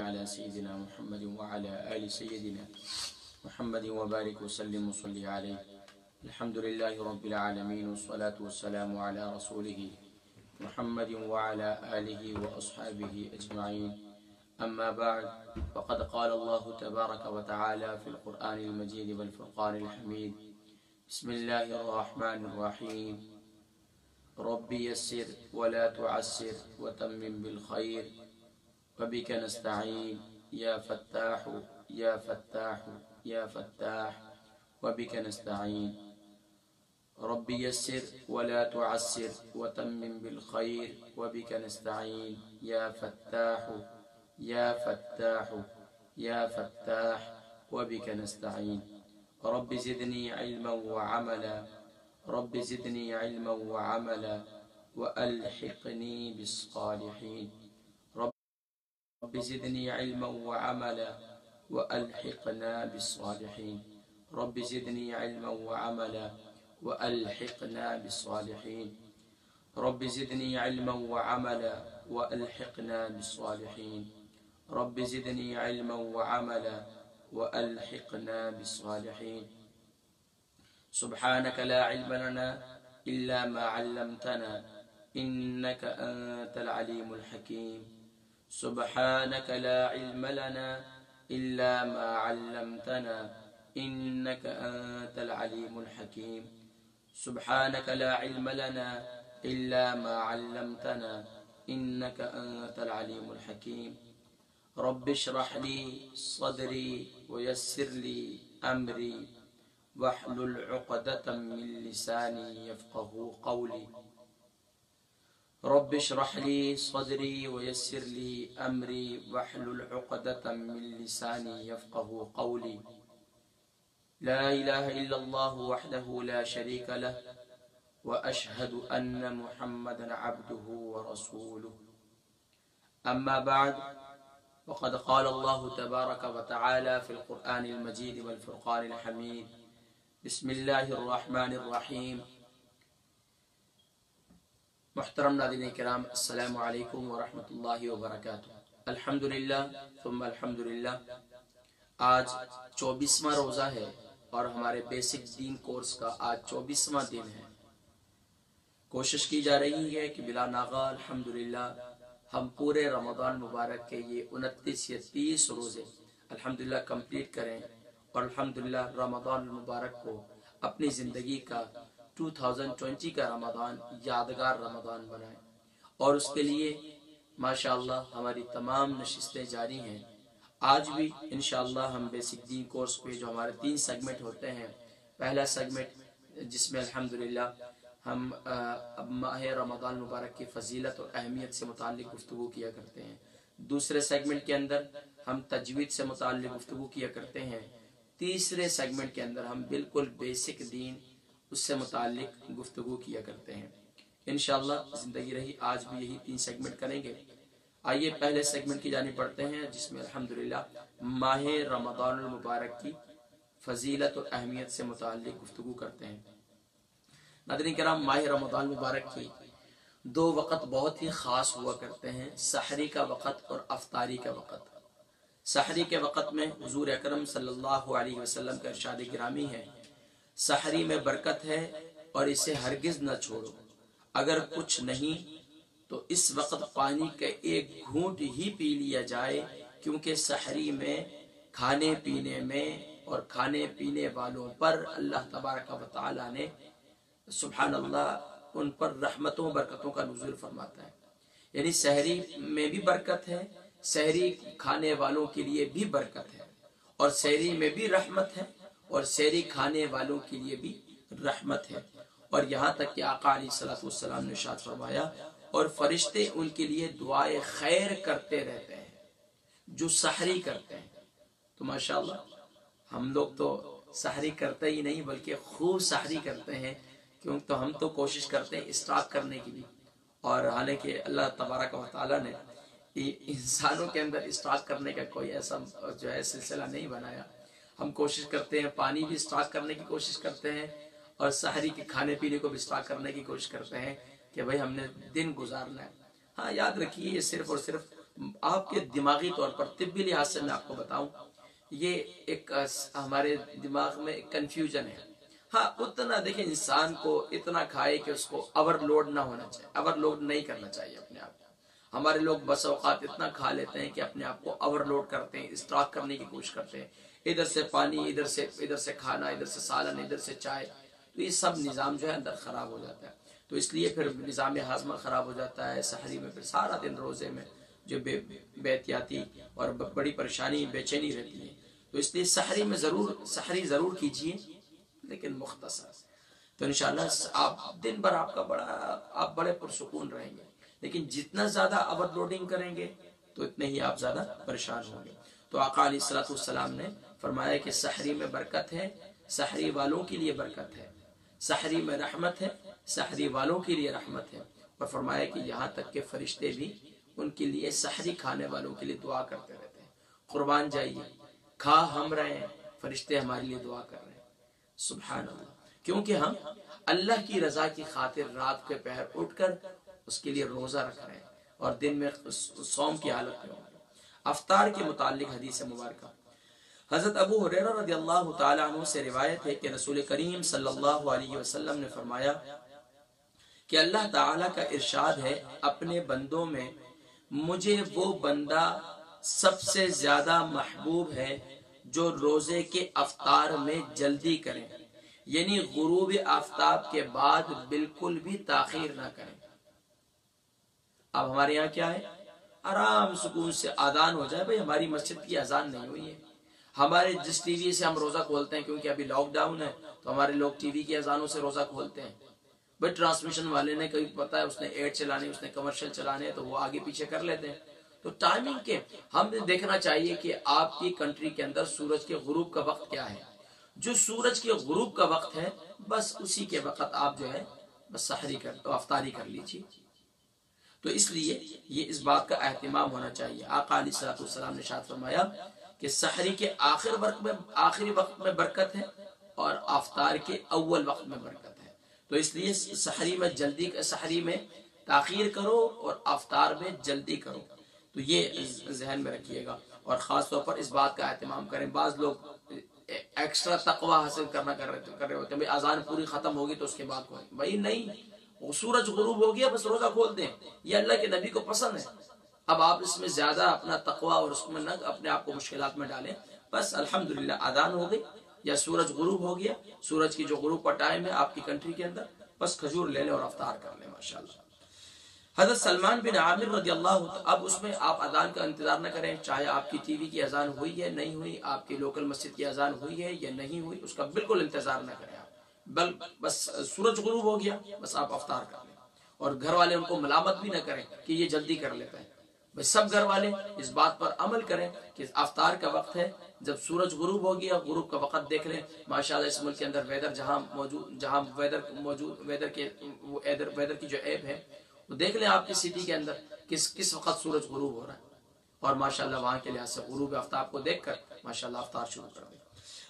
على سيدنا محمد وعلى آل سيدنا محمد وبارك وسلم وصلي عليه. الحمد لله رب العالمين والصلاة والسلام على رسوله محمد وعلى آله وأصحابه أجمعين. أما بعد، فقد قال الله تبارك وتعالى في القرآن المجيد والفرقان الحميد: بسم الله الرحمن الرحيم. رب يسر ولا تعسر وتمم بالخير وبك نستعين يا فتاح يا فتاح يا فتاح وبك نستعين. رب يسر ولا تعسر وتمم بالخير وبك نستعين يا فتاح يا فتاح يا فتاح وبك نستعين. رب زدني علما وعملا رب زدني علما وعملا وألحقني بالصالحين. رب زدني علما وعملا وألحقنا بالصالحين. رب زدني علما وعملا وألحقنا بالصالحين. رب زدني علما وعملا وألحقنا بالصالحين. رب زدني علما وعملا وألحقنا بالصالحين. سبحانك لا علم لنا إلا ما علمتنا إنك أنت العليم الحكيم. سبحانك لا علم لنا إلا ما علمتنا إنك أنت العليم الحكيم. سبحانك لا علم لنا إلا ما علمتنا إنك أنت العليم الحكيم. رب اشرح لي صدري ويسر لي أمري واحلل عقدة من لساني يفقه قولي. رب اشرح لي صدري ويسر لي أمري واحلل عقدة من لساني يفقه قولي. لا إله إلا الله وحده لا شريك له وأشهد أن محمدا عبده ورسوله. أما بعد، وقد قال الله تبارك وتعالى في القرآن المجيد والفرقان الحميد: بسم الله الرحمن الرحيم. محترم ناظرین کرام، السلام علیکم ورحمۃ اللہ وبرکاتہ. الحمدللہ ثم الحمدللہ. آج 24واں روزہ ہے اور ہمارے بیسک دین کورس کا آج 24واں دن ہے. کوشش کی جا رہی ہے کہ بلا ناغہ الحمدللہ ہم پورے رمضان مبارک کے یہ 29 یا 30 روزے الحمدللہ کمپلیٹ کریں اور الحمدللہ رمضان المبارک کو اپنی زندگی کا 2020 کا رمضان یادگار رمضان بنائیں. اور اس کے لیے ماشاءاللہ ہماری تمام نشستیں جاری ہیں. آج بھی انشاءاللہ ہم بیسک دین کورس پہ جو ہمارے 3 سیگمنٹ ہوتے ہیں، پہلا سیگمنٹ جس میں الحمدللہ ہم اب ماہ رمضان مبارک کی فضیلت اور اہمیت سے متعلق گفتگو کیا کرتے ہیں. دوسرے سیگمنٹ کے اندر ہم تجوید سے متعلق گفتگو کیا کرتے ہیں. تیسرے سیگمنٹ کے اندر ہم بالکل بیسک دین اس سے متعلق گفتگو کیا کرتے ہیں. انشاءاللہ زندگی رہی آج بھی یہی 3 سیگمنٹ کریں گے. آئیے پہلے سیگمنٹ کی جانب پڑھتے ہیں جس میں الحمدللہ ماہ رمضان المبارک کی فضیلت اور اہمیت سے متعلق گفتگو کرتے ہیں. ناظرین کرام، ماہ رمضان مبارک کی 2 وقت بہت ہی خاص ہوا کرتے ہیں: سحری کا وقت اور افطاری کا وقت. سحری کے وقت میں حضور اکرم صلی اللہ علیہ وسلم کا ارشاد گرامی ہے: سحری میں برکت ہے اور اسے ہرگز نہ چھوڑو. اگر کچھ نہیں تو اس وقت پانی کا ایک گھونٹ ہی پی لیا جائے، کیونکہ سحری میں کھانے پینے میں اور کھانے پینے والوں پر اللہ تبارک و تعالی نے سبحان اللہ ان پر رحمتوں برکتوں کا نزول فرماتا ہے. یعنی سحری میں بھی برکت ہے، سحری کھانے والوں کے لیے بھی برکت ہے، اور سحری میں بھی رحمت ہے اور سحری کھانے والوں کے لیے بھی رحمت ہے. اور یہاں تک کہ آقا علیہ الصلوۃ والسلام نے ارشاد فرمایا: اور فرشتے ان کے لیے دعائے خیر کرتے رہتے ہیں جو سحری کرتے ہیں. تو ماشاءاللہ ہم لوگ تو سحری کرتے ہی نہیں بلکہ خوب سحری کرتے ہیں، کیونکہ تو ہم تو کوشش کرتے ہیں اسٹاک کرنے کی بھی. اور حالانکہ اللہ تبارک و تعالی نے انسانوں کے اندر اسٹاک کرنے کا کوئی ایسا جو ہے سلسلہ نہیں بنایا. ہم کوشش کرتے ہیں پانی بھی اسٹاک کرنے کی کوشش کرتے ہیں اور سحری کے کھانے پینے کو بھی اسٹاک کرنے کی کوشش کرتے ہیں کہ بھئی ہم نے دن گزارنا ہے. ہاں یاد رکھیے یہ صرف اور صرف آپ کے دماغی طور پر طبی لحاظ سے میں آپ کو بتاؤں، یہ ایک ہمارے دماغ میں ایک کنفیوژن ہے۔ ہاں اتنا دیکھیں انسان کو اتنا کھائے کہ اس کو اوور لوڈ نہ ہونا چاہیے، اوور لوڈ نہیں کرنا چاہیے اپنے آپ کو۔ ہمارے لوگ بس اوقات اتنا کھا لیتے ہیں کہ اپنے آپ کو اوور لوڈ کرتے ہیں، اسٹاک کرنے کی کوشش کرتے ہیں، ادھر سے پانی، ادھر سے کھانا، ادھر سے سالن، ادھر سے چائے، تو یہ سب نظام جو ہے اندر خراب ہو جاتا ہے۔ تو اس لیے پھر نظام ہاضمہ خراب ہو جاتا ہے، سحری میں پھر سارا دن روزے میں جو بے احتیاطی اور بڑی پریشانی، بے چینی رہتی ہے۔ تو اس لیے سحری ضرور کیجیے، لیکن مختصر۔ تو انشاءاللہ آپ دن بھر آپ بڑے پرسکون رہیں گے، لیکن جتنا زیادہ اوور لوڈنگ کریں گے تو اتنے ہی آپ زیادہ پریشان ہوں گے۔ تو آقا علیہ السلام نے فرمایا کہ سحری میں برکت ہے، سحری والوں کے لیے برکت ہے، سحری میں رحمت ہے، سحری والوں کے لیے رحمت ہے، اور فرمایا کہ یہاں تک کہ فرشتے بھی ان کے لیے، سحری کھانے والوں کے لیے دعا کرتے رہتے ہیں۔ قربان جائیے، کھا ہم رہے ہیں، فرشتے ہمارے لیے دعا کر رہے ہیں۔ سبحان اللہ، کیونکہ ہم اللہ کی رضا کی خاطر رات کے پہر اٹھ کر اس کے لیے روزہ رکھ رہے ہیں اور دن میں صوم کی حالت میں ہوں گے۔ افطار کے متعلق حدیث مبارکہ حضرت ابو ہریرہ رضی اللہ تعالی عنہ سے روایت ہے کہ رسول کریم صلی اللہ علیہ وسلم نے فرمایا کہ اللہ تعالی کا ارشاد ہے، اپنے بندوں میں مجھے وہ بندہ سب سے زیادہ محبوب ہے جو روزے کے افطار میں جلدی کریں، یعنی غروب آفتاب کے بعد بالکل بھی تاخیر نہ کریں۔ اب ہمارے یہاں کیا ہے، آرام سکون سے آذان ہو جائے، بھئی ہماری مسجد کی اذان نہیں ہوئی ہے، ہمارے جس ٹی وی سے ہم روزہ کھولتے ہیں، کیونکہ ابھی لاک ڈاؤن ہے تو ہمارے لوگ ٹی وی کی اذانوں سے روزہ کھولتے ہیں۔ بھئی ٹرانسمیشن والے نے کہیں پتا ہے اس نے ایڈ چلانے، اس نے کمرشل چلانے، تو وہ آگے پیچھے کر لیتے ہیں۔ تو ٹائمنگ کے ہم نے دیکھنا چاہیے کہ آپ کی کنٹری کے اندر سورج کے غروب کا وقت کیا ہے۔ جو سورج کے غروب کا وقت ہے بس اسی کے وقت آپ جو ہے بس سحری افطاری کر لیجیے۔ تو اس لیے یہ اس بات کا اہتمام ہونا چاہیے۔ آقا علیہ السلام نے ارشاد فرمایا کہ سحری کے آخری وقت میں برکت ہے اور افطار کے اول وقت میں برکت ہے۔ تو اس لیے سحری میں تاخیر کرو اور افطار میں جلدی کرو۔ تو یہ ذہن میں رکھیے گا، اور خاص طور پر اس بات کا اہتمام کریں۔ بعض لوگ ایکسٹرا تقوی حاصل کر رہے ہوتے ہیں، بھئی اذان پوری ختم ہوگی تو اس کے بعد کوئی، بھئی نہیں، وہ سورج غروب ہو گیا بس روزہ کھول دیں، یہ اللہ کے نبی کو پسند ہے۔ اب آپ اس میں زیادہ اپنا تقوی اور اس میں نہ اپنے آپ کو مشکلات میں ڈالیں۔ بس الحمدللہ اذان ہو گئی یا سورج غروب ہو گیا، سورج کی جو غروب کا ٹائم ہے آپ کی کنٹری کے اندر، بس کھجور لے لیں اور افطار کر لیں ماشاءاللہ۔ حضرت سلمان بن عامر رضی اللہ، اب اس میں آپ اذان کا انتظار نہ کریں، چاہے آپ کی ٹی وی کی اذان ہوئی ہے نہیں ہوئی، آپ کی لوکل مسجد کی اذان ہوئی ہے یا نہیں ہوئی، اس کا بالکل انتظار نہ کریں آپ، بس سورج غروب ہو گیا بس آپ افطار کر لیں، اور گھر والے ان کو ملامت بھی نہ کریں کہ یہ جلدی کر لیتا ہے۔ بس سب گھر والے اس بات پر عمل کریں کہ افطار کا وقت ہے، جب سورج غروب ہو گیا، غروب کا وقت دیکھ لیں۔ ماشاءاللہ اس ملک کے اندر ویدر کی جو ایپ ہے وہ دیکھ لیں آپ کی سٹی کے اندر کس وقت سورج غروب ہو رہا ہے، اور ماشاءاللہ وہاں کے لحاظ سے غروب آفتاب کو دیکھ کر ماشاءاللہ افطار شروع کر دیں۔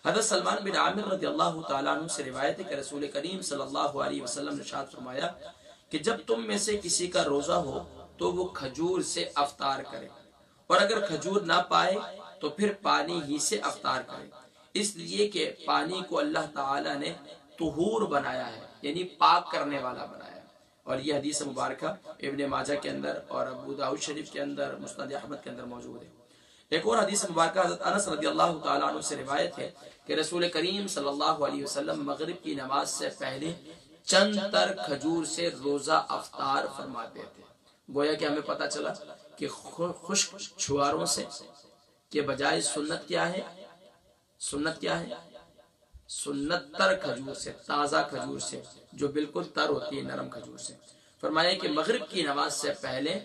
حضرت سلمان بن عامر رضی اللہ تعالیٰ عنہ سے روایت ہے کہ رسول کریم صلی اللہ علیہ وسلم نے ارشاد فرمایا کہ جب تم میں سے کسی کا روزہ ہو تو وہ کھجور سے افطار کرے، اور اگر کھجور نہ پائے تو پھر پانی ہی سے افطار کرے، اس لیے کہ پانی کو اللہ تعالیٰ نے طہور بنایا ہے، یعنی پاک کرنے والا بنایا ہے۔ اور یہ حدیث مبارکہ ابن ماجہ کے اندر اور ابو داؤد شریف کے اندر، مسند احمد کے اندر موجود ہے۔ ایک اور حدیث مبارکہ حضرت انس رضی اللہ تعالیٰ عنہ سے روایت ہے کہ رسول کریم صلی اللہ علیہ وسلم مغرب کی نماز سے پہلے چند تر کھجور سے روزہ افطار فرماتے تھے۔ گویا کہ ہمیں پتہ چلا کہ خشک چھواروں سے کے بجائے سنت کیا ہے؟ سنت تر کھجور سے، تازہ کھجور سے، جو بالکل تر ہوتی ہے، نرم کھجور سے۔ فرمایا کہ مغرب کی نماز سے پہلے،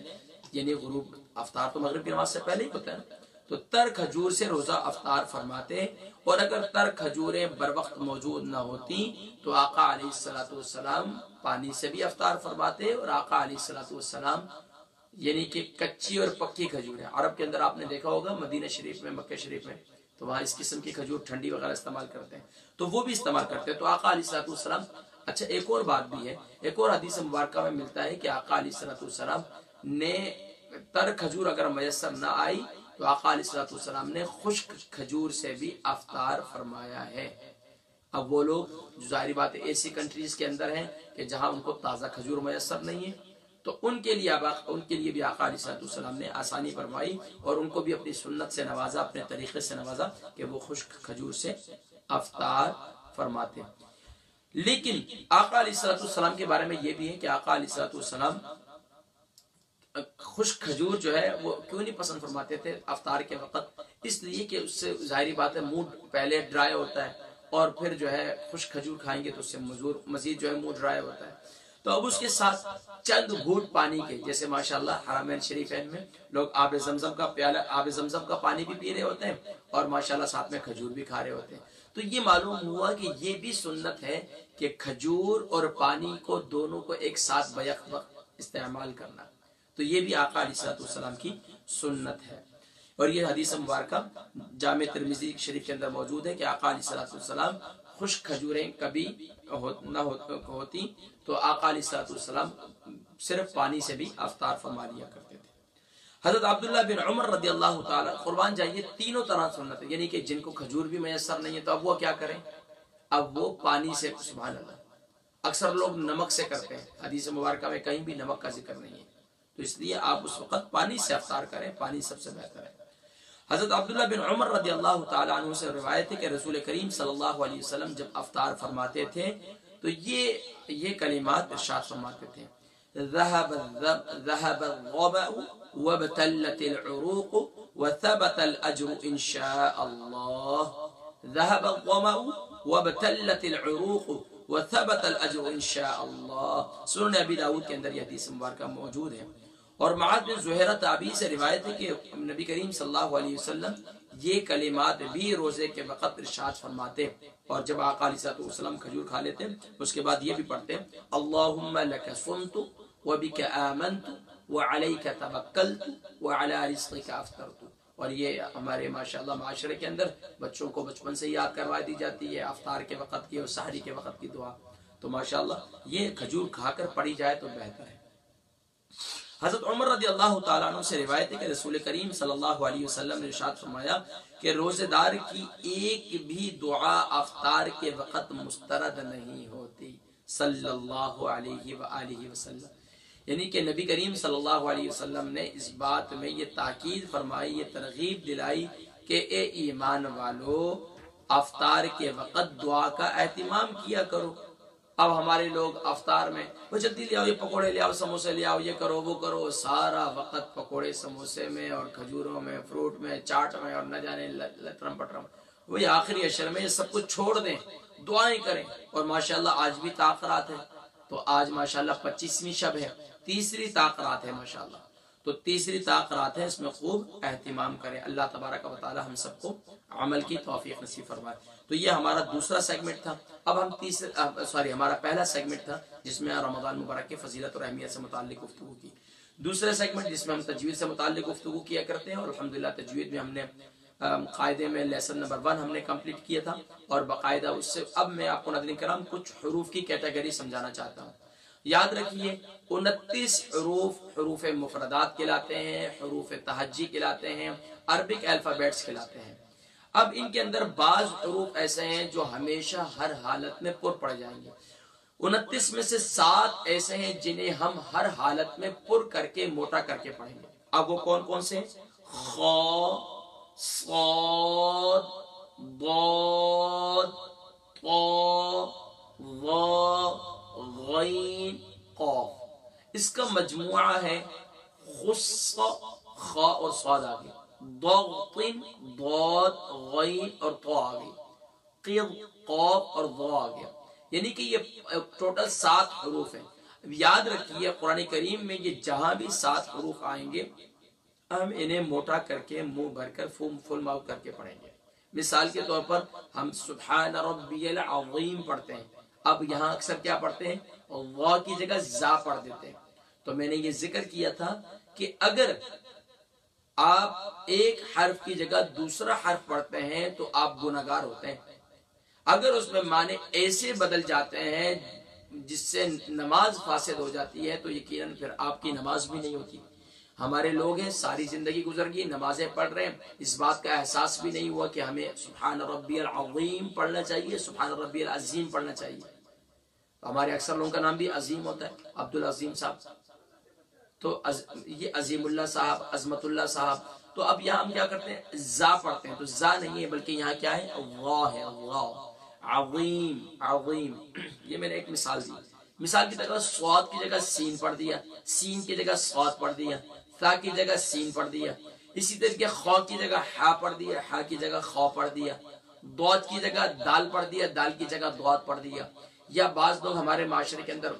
یعنی غروب افطار تو مغرب کی نماز سے پہلے ہی ہوتا ہے، تو تر کھجور سے روزہ افطار فرماتے، اور اگر تر کھجوریں بر وقت موجود نہ ہوتی تو آقا علیہ السلام پانی سے بھی افطار فرماتے، اور آقا علیہ السلام یعنی کہ کچی اور پکی کھجوریں، عرب کے اندر آپ نے دیکھا ہوگا مدینہ شریف میں، مکہ شریف میں، تو وہاں اس قسم کی کھجور ٹھنڈی وغیرہ استعمال کرتے ہیں، تو وہ بھی استعمال کرتے ہیں۔ تو آقا علیہ السلام، اچھا ایک اور بات بھی ہے، ایک اور حدیث مبارکہ میں ملتا ہے کہ آقا علیہ السلام نے تر کھجور اگر میسر نہ آئی تو آقا علیہ السلام نے خشک کھجور سے بھی افطار فرمایا ہے۔ اب وہ لوگ جو ظاہری بات ہے ایسی کنٹریز کے اندر ہیں کہ جہاں ان کو تازہ کھجور میسر نہیں ہے، تو ان کے لیے بھی آقا علیہ السلام نے آسانی فرمائی اور ان کو بھی اپنی سنت سے نوازا، اپنے طریقے سے نوازا کہ وہ خشک کھجور سے افطار فرماتے ہیں۔ لیکن آقا علیہ السلام کے بارے میں یہ بھی ہے کہ آقا علیہ السلام خشک کھجور جو ہے وہ کیوں نہیں پسند فرماتے تھے افطار کے وقت؟ اس لیے کہ اس سے ظاہری بات ہے موڈ پہلے ڈرائی ہوتا ہے، اور پھر جو ہے خشک کھجور کھائیں گے تو اس سے مزید جو ہے موڈ ڈرائی ہوتا ہے۔ تو اب اس کے ساتھ چند گھونٹ پانی کے، جیسے ماشاءاللہ حرمین شریفین میں لوگ آب زمزم کا پانی بھی پی رہے ہوتے ہیں اور ماشاءاللہ ساتھ میں کھجور بھی کھا رہے ہوتے ہیں، تو یہ معلوم ہوا کہ یہ بھی سنت ہے کہ کھجور اور پانی کو دونوں کو ایک ساتھ بیک وقت استعمال کرنا، تو یہ بھی آقا علیہ السلام کی سنت ہے۔ اور یہ حدیث مبارکہ جامع ترمذی شریف کے اندر موجود ہے کہ آقا علیہ السلام خشک کھجوریں کبھی نہ ہوتی تو آقا علیہ السلام صرف پانی سے بھی افطار فرما لیا کرتے تھے۔ حضرت عبداللہ بن عمر رضی اللہ تعالی قربان جائیے تینوں طرح سنت ہے، یعنی کہ جن کو کھجور بھی میسر نہیں ہے تو اب وہ کیا کریں؟ اب وہ پانی سے، سبحان اللہ، اکثر لوگ نمک سے کرتے ہیں، حدیث مبارکہ میں کہیں بھی نمک کا ذکر نہیں ہے، تو اس لیے آپ اس وقت پانی سے افطار کریں، پانی سب سے بہتر ہے۔ حضرت عبداللہ بن عمر رضی اللہ تعالیٰ عنہ سے روایت ہے کہ رسول کریم صلی اللہ علیہ وسلم جب افطار فرماتے تھے تو یہ کلمات ارشاد فرماتے تھے: ذهب الظمأ وابتلت العروق وثبت الأجر إن شاء الله. ذهب الظمأ وابتلت العروق وثبت الأجر إن شاء الله. سنن ابی داؤد کے اندر یہ حدیث مبارکہ موجود ہے۔ اور معاذ بن زہیرہ تابعی سے روایت ہے کہ نبی کریم صلی اللہ علیہ وسلم یہ کلمات بھی روزے کے وقت ارشاد فرماتے، اور جب آقا علیہ السلام کھجور کھا لیتے اس کے بعد یہ بھی پڑھتے: اللہم لک صمت وبک آمنت وعلیک توکلت وعلی رزقک افطرت۔ اور یہ ہمارے ماشاءاللہ معاشرے کے اندر بچوں کو بچپن سے یاد کروا دی جاتی ہے افطار کے وقت کی اور سحری کے وقت کی دعا، تو ماشاءاللہ یہ کھجور کھا کر پڑھی جائے تو بہتر ہے۔ حضرت عمر رضی اللہ تعالیٰ عنہ سے روایت ہے کہ رسول کریم صلی اللہ علیہ وسلم نے ارشاد فرمایا کہ روزے دار کی ایک بھی دعا افطار کے وقت مسترد نہیں ہوتی، صلی اللہ علیہ وآلہ وسلم۔ یعنی کہ نبی کریم صلی اللہ علیہ وسلم نے اس بات میں یہ تاکید فرمائی، یہ ترغیب دلائی کہ اے ایمان والو، افطار کے وقت دعا کا اہتمام کیا کرو۔ اب ہمارے لوگ افطار میں وہ جلدی لے آؤ، یہ پکوڑے لے آؤ، سموسے لے آؤ، یہ کرو وہ کرو، سارا وقت پکوڑے سموسے میں اور کھجوروں میں، فروٹ میں، چاٹ میں اور نہ جانے لٹرم پٹرم، وہی آخری عشر میں یہ سب کچھ چھوڑ دیں، دعائیں کریں۔ اور ماشاءاللہ آج بھی تاخرات ہے، تو آج ماشاءاللہ 25ویں شب ہے، تیسری تاخرات ہے ماشاءاللہ، تو تیسری تاخرات ہے، اس میں خوب اہتمام کریں۔ اللہ تبارک و تعالی ہم سب کو عمل کی توفیق نصیب فرمائے۔ تو یہ ہمارا دوسرا سیگمنٹ تھا۔ اب ہم ہمارا پہلا سیگمنٹ تھا جس میں رمضان مبارک کی فضیلت اور اہمیت سے متعلق گفتگو کی۔ دوسرا سیگمنٹ جس میں ہم تجوید سے متعلق گفتگو کیا کرتے ہیں، اور الحمدللہ تجوید میں ہم نے قاعدے میں لیسن نمبر 1 ہم نے کمپلیٹ کیا تھا، اور باقاعدہ اس سے اب میں آپ کو ناظرین کرام کچھ حروف کی کیٹیگری سمجھانا چاہتا ہوں۔ یاد رکھیے 29 حروف مفردات کہلاتے ہیں، حروف تہجی کہلاتے ہیں، عربک الفابیٹس کہلاتے ہیں۔ اب ان کے اندر بعض حروف ایسے ہیں جو ہمیشہ ہر حالت میں پر پڑ جائیں گے۔ 29 میں سے 7 ایسے ہیں جنہیں ہم ہر حالت میں پر کر کے موٹا کر کے پڑھیں گے۔ اب وہ کون کون سے؟ خا، صاد، ضاد، طا، ظا، غین، قاف۔ اس کا مجموعہ ہے خص، خا اور صاد آگے، ضغط، ضاد، غین اور طا آگے، قض، قاف اور ضا آگے، یعنی کہ یہ ٹوٹل 7 حروف ہیں۔ یاد رکھیے قرآن کریم میں یہ جہاں بھی 7 حروف آئیں گے ہم انہیں موٹا کر کے منہ بھر کر فل ماؤتھ کر کے پڑھیں گے۔ مثال کے طور پر ہم سبحان ربی العظیم پڑھتے ہیں، اب یہاں اکثر کیا پڑھتے ہیں؟ وا کی جگہ زا پڑھ دیتے ہیں۔ تو میں نے یہ ذکر کیا تھا کہ اگر آپ ایک حرف کی جگہ دوسرا حرف پڑھتے ہیں تو آپ گناہگار ہوتے ہیں۔ اگر اس میں معنی ایسے بدل جاتے ہیں جس سے نماز فاسد ہو جاتی ہے تو یقیناً پھر آپ کی نماز بھی نہیں ہوتی۔ ہمارے لوگ ہیں ساری زندگی گزر گئی نمازیں پڑھ رہے ہیں، اس بات کا احساس بھی نہیں ہوا کہ ہمیں سبحان ربی العظیم پڑھنا چاہیے، سبحان ربی العظیم پڑھنا چاہیے۔ ہمارے اکثر لوگوں کا نام بھی عظیم ہوتا ہے، عبدالعظیم صاحب، تو یہ عظیم اللہ صاحب، عظمت اللہ صاحب۔ تو اب یہاں ہم کیا کرتے ہیں، زا پڑھتے ہیں، تو زا نہیں ہے بلکہ یہاں کیا ہے، اللہ ہے، اللہ عظیم عظیم۔ یہ میں نے ایک مثال دی، مثال کی جگہ صاد کی جگہ سین پڑھ دیا، سین کی جگہ صاد پڑھ دیا، ثا کی جگہ سین پڑھ دیا، اسی طریقے خا کی جگہ ہا پڑھ دیا، ہا کی جگہ خا پڑھ دیا، ضاد کی جگہ دال پڑھ دیا، دال کی جگہ ضاد پڑھ دیا۔ یا بعض لوگ ہمارے معاشرے کے اندر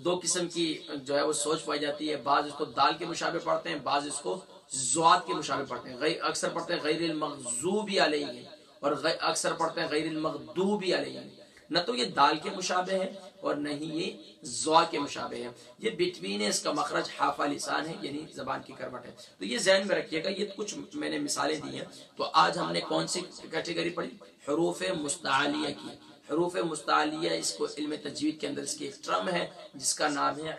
دو قسم کی جو ہے وہ سوچ پائی جاتی ہے، بعض اس کو دال کے مشابہ پڑھتے ہیں، بعض اس کو ضاد کے مشابہ پڑھتے ہیں، اکثر پڑھتے ہیں غیر المغضوب علیہم اور اکثر پڑھتے ہیں غیر المغضوب علیہم۔ نہ تو یہ دال کے مشابہ ہے اور نہ ہی یہ ضا کے مشابہ ہے، یہ بٹوین ہے، اس کا مخرج حافہ لسان ہے، یعنی زبان کی کروٹ ہے۔ تو یہ ذہن میں رکھیے گا، یہ کچھ میں نے مثالیں دی ہیں۔ تو آج ہم نے کون سی کیٹیگری پڑھی، حروف مستعلیہ کی۔ حروف مستعلیہ، اس کو علم تجوید کے اندر اس کی ایک ٹرم ہے جس کا نام ہے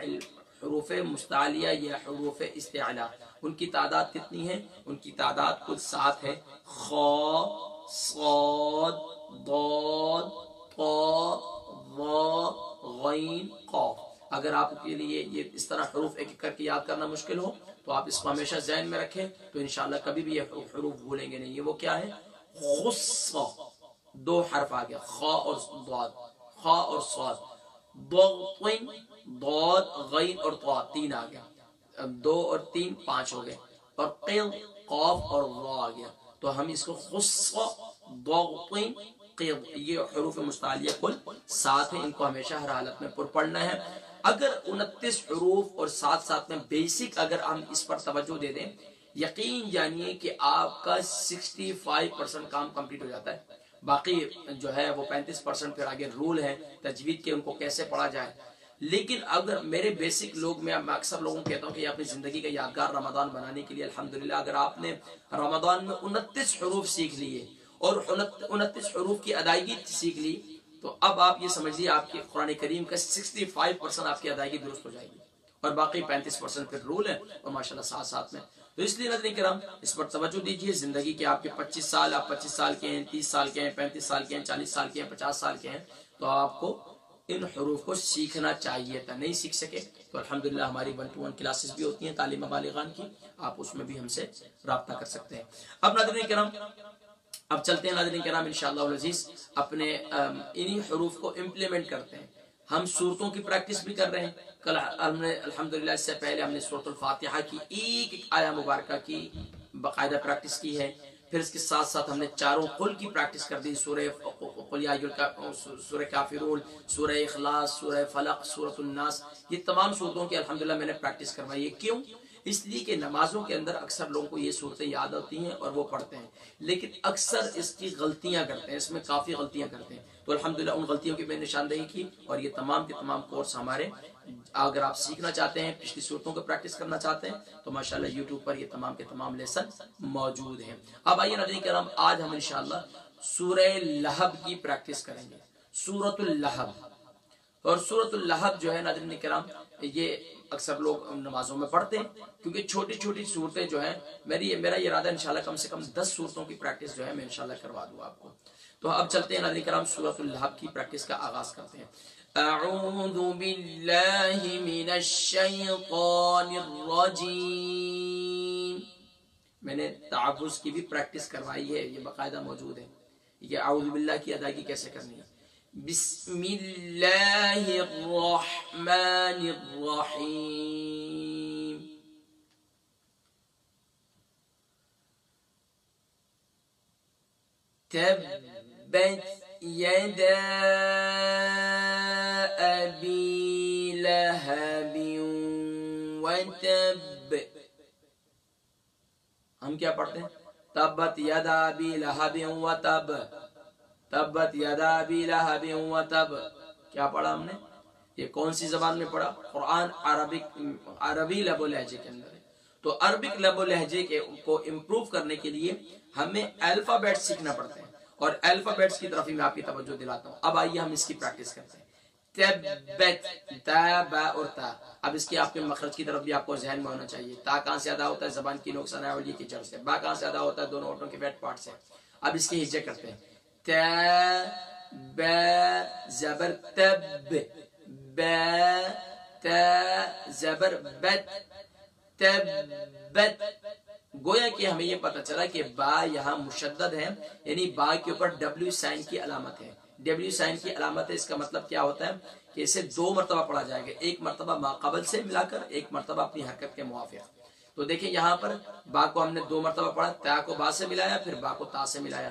حروف مستعلیہ یا حروف استعلاء۔ ان کی تعداد کتنی ہے؟ ان کی تعداد کل 7 ہے، خا، صاد، ضاد، طا، ظا، غین، قاف۔ اگر آپ کے لیے یہ اس طرح حروف ایک ایک کر کے یاد کرنا مشکل ہو تو آپ اس کو ہمیشہ ذہن میں رکھیں، تو انشاءاللہ کبھی بھی یہ حروف بھولیں گے نہیں۔ یہ وہ کیا ہے، خص، 2 حرف آ گیا، خا اور ضاد، خا اور صاد، ضغط، ضاد، غین اور طا، 3 آ گیا، 2 اور 3 5 ہو گئے، اور قل، قاف اور ظا آ گیا۔ تو ہم اس کو خص، ضغط، قل، یہ حروف مستعلیہ کل 7 ہیں، ان کو ہمیشہ ہر حالت میں پر پڑھنا ہے۔ اگر 29 حروف اور ساتھ ساتھ میں بیسک اگر ہم اس پر توجہ دے دیں، یقین جانیے کہ آپ کا 65% کام کمپلیٹ ہو جاتا ہے۔ باقی جو ہے وہ 35% پھر آگے رول ہے تجوید کے، ان کو کیسے پڑھا جائے۔ لیکن اگر میرے بیسک لوگ، میں اکثر لوگوں کو کہتا ہوں کہ یہ اپنی زندگی کا یادگار رمضان بنانے کے لیے الحمدللہ اگر آپ نے رمضان میں 29 حروف سیکھ لیے اور 29 حروف کی ادائیگی سیکھ لی، تو اب آپ یہ سمجھیے آپ کی قرآن کریم کا 65% آپ کی ادائیگی درست ہو جائے گی، اور باقی 35% پھر رول ہے، اور ماشاءاللہ ساتھ ساتھ میں۔ تو اس لیے ناظرین کرام اس پر توجہ دیجیے۔ زندگی کے آپ کے 25 سال، آپ 25 سال کے ہیں، 30 سال کے ہیں، 35 سال کے ہیں، 40 سال کے ہیں، 50 سال کے ہیں، تو آپ کو ان حروف کو سیکھنا چاہیے تھا۔ نہیں سیکھ سکے تو الحمدللہ ہماری 1-to-1 کلاسز بھی ہوتی ہیں تعلیم بالغان کی، آپ اس میں بھی ہم سے رابطہ کر سکتے ہیں۔ اب ناظرین کرام، اب چلتے ہیں ناظرین کرام انشاءاللہ العزیز اپنے انہی حروف کو امپلیمنٹ کرتے ہیں۔ ہم سورتوں کی پریکٹس بھی کر رہے ہیں، کل ہم نے الحمدللہ اس سے پہلے ہم نے سورۃ الفاتحہ کی ایک ایک آیہ مبارکہ کی باقاعدہ پریکٹس کی ہے، پھر اس کے ساتھ ساتھ ہم نے چاروں قل کی پریکٹس کر دی، سورہ قل یا سورہ کافرون، سورہ اخلاص، سورہ فلق، سورۃ الناس، یہ تمام سورتوں کی الحمدللہ میں نے پریکٹس کروائی ہے۔ کیوں؟ اس لیے کہ نمازوں کے اندر اکثر لوگوں کو یہ صورتیں یاد ہوتی ہیں اور وہ پڑھتے ہیں، لیکن اکثر اس کی غلطیاں کرتے ہیں، اس میں کافی غلطیاں کرتے ہیں۔ تو الحمدللہ ان غلطیوں کی میں نے نشاندہی کی، اور یہ تمام کے تمام کورس ہمارے، اگر آپ سیکھنا چاہتے ہیں، پچھلی صورتوں کو پریکٹس کرنا چاہتے ہیں، تو ماشاءاللہ یوٹیوب پر یہ تمام کے تمام لیسن موجود ہیں۔ اب آئیے ناظرین کرام، آج ہم انشاءاللہ سورہ لہب کی پریکٹس کریں گے، سورۃ اللہب۔ اور سورۃ اللہب جو ہے ناظرین کرام، یہ اکثر لوگ نمازوں میں پڑھتے ہیں، کیونکہ چھوٹی چھوٹی صورتیں جو ہیں، میرا یہ ارادہ انشاءاللہ کم سے کم 10 صورتوں کی پریکٹس جو ہے میں انشاءاللہ کروا دوں آپ کو۔ تو اب چلتے ہیں ناظرین کرام، سورۃ اللہب کی پریکٹس کا آغاز کرتے ہیں۔ اعوذ باللہ من الشیطان الرجیم۔ میں نے تعوذ کی بھی پریکٹس کروائی ہے، یہ باقاعدہ موجود ہے، یہ اعوذ باللہ کی ادائیگی کیسے کرنی ہے۔ بسم اللہ الرحمن الرحیم۔ تبت یدا ابی لہب وتب۔ ہم کیا پڑھتے ہیں؟ تبت یدا ابی لہب وتب، تبت یدا ابی لہب وتب۔ کیا پڑھا ہم نے؟ یہ کون سی زبان میں پڑھا؟ قرآن عربی لب و لہجے کے اندر ہے۔ تو عربک لب و لہجے کو امپروو کرنے کے لیے ہمیں الفابیٹ سیکھنا پڑتے ہیں، اور الفابیٹس کی طرف ہی میں آپ کی توجہ دلاتا ہوں۔ اب آئیے ہم اس کی پریکٹس کرتے ہیں۔ تبت، تا با اور تا. اب اس کی آپ کے مخرج کی طرف بھی آپ کو ذہن میں ہونا چاہیے. تا کہاں سے ادا ہوتا ہے؟ زبان کی نوک ثناولی کی جڑ سے. با کہاں سے ادا ہوتا ہے؟ دونوں ہونٹوں کے ویٹ پارٹ سے. اب اس کی ہجے کرتے ہیں. تا با زبر تب، با تا زبر بت، تبت. گویا کہ ہمیں یہ پتہ چلا کہ با یہاں مشدد ہے، یعنی با کے اوپر ڈبلیو سائن کی علامت ہے. ڈبلیو سائن کی علامت ہے. اس کا مطلب کیا ہوتا ہے کہ اسے دو مرتبہ پڑھا جائے گا، ایک مرتبہ ما قبل سے ملا کر، ایک مرتبہ اپنی حرکت کے موافق. تو دیکھیں یہاں پر با کو ہم نے دو مرتبہ پڑھا، تا کو با سے ملایا، پھر با کو تا سے ملایا.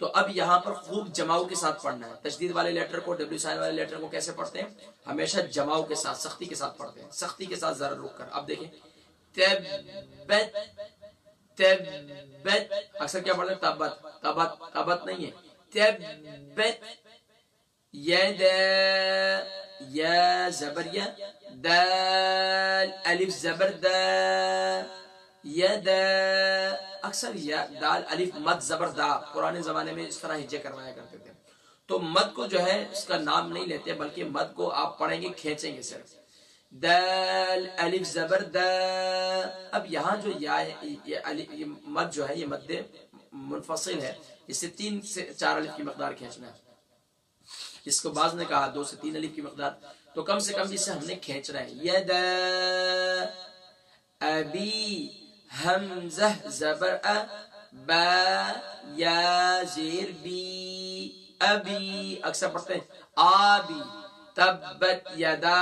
تو اب یہاں پر خوب جماؤ کے ساتھ پڑھنا ہے. تشدید والے لیٹر کو، ڈبلیو سائن والے لیٹر کو کیسے پڑھتے ہیں؟ ہمیشہ جماؤ کے ساتھ، سختی کے ساتھ پڑھتے ہیں، سختی کے ساتھ ذرا رک کر. اب دیکھیں تبت، تبت. اکثر کیا پڑھتے ہیں؟ تبت، تبت، تبت نہیں ہے. تبت یدا، یا زبر یا، دال الف زبر دا، یدا. اکثر یا دال الف مد زبر دا پرانے زمانے میں اس طرح ہجے کروایا کرتے تھے. تو مد کو جو ہے اس کا نام نہیں لیتے، بلکہ مد کو آپ پڑھیں گے، کھینچیں گے صرف. دال الف زبر دا. اب یہاں جو یا یہ مد جو ہے یہ مد منفصل ہے، اس سے 3 سے 4 الف کی مقدار کھینچنا ہے. اس کو بعض نے کہا 2 سے 3 الف کی مقدار، تو کم سے کم اسے ہم نے کھینچنا ہے. یدا ابی حمزہ زبر ا، با یا زیر بی، ابی. اکثر پڑھتے ہیں آبی، تبت یدا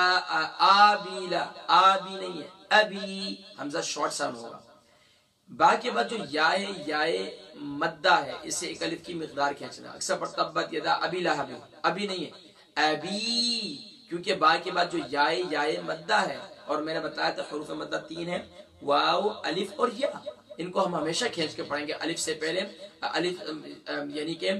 آبی لا، آبی نہیں ہے، ابی. حمزہ شارٹ ساؤنڈ ہوگا. با کے بعد جو یا ہے، یا مدہ ہے، اسے 1 الف کی مقدار کھینچنا. اکثر پر تبت یدا ابی لہب، ابی نہیں ہے، ابی. کیونکہ با کے بعد جو یا مدہ ہے، اور میں نے بتایا تھا حروف مدہ 3 ہے، واو، الف اور یا. ان کو ہم ہمیشہ کھینچ کے پڑھیں گے. الف سے پہلے الف یعنی کہ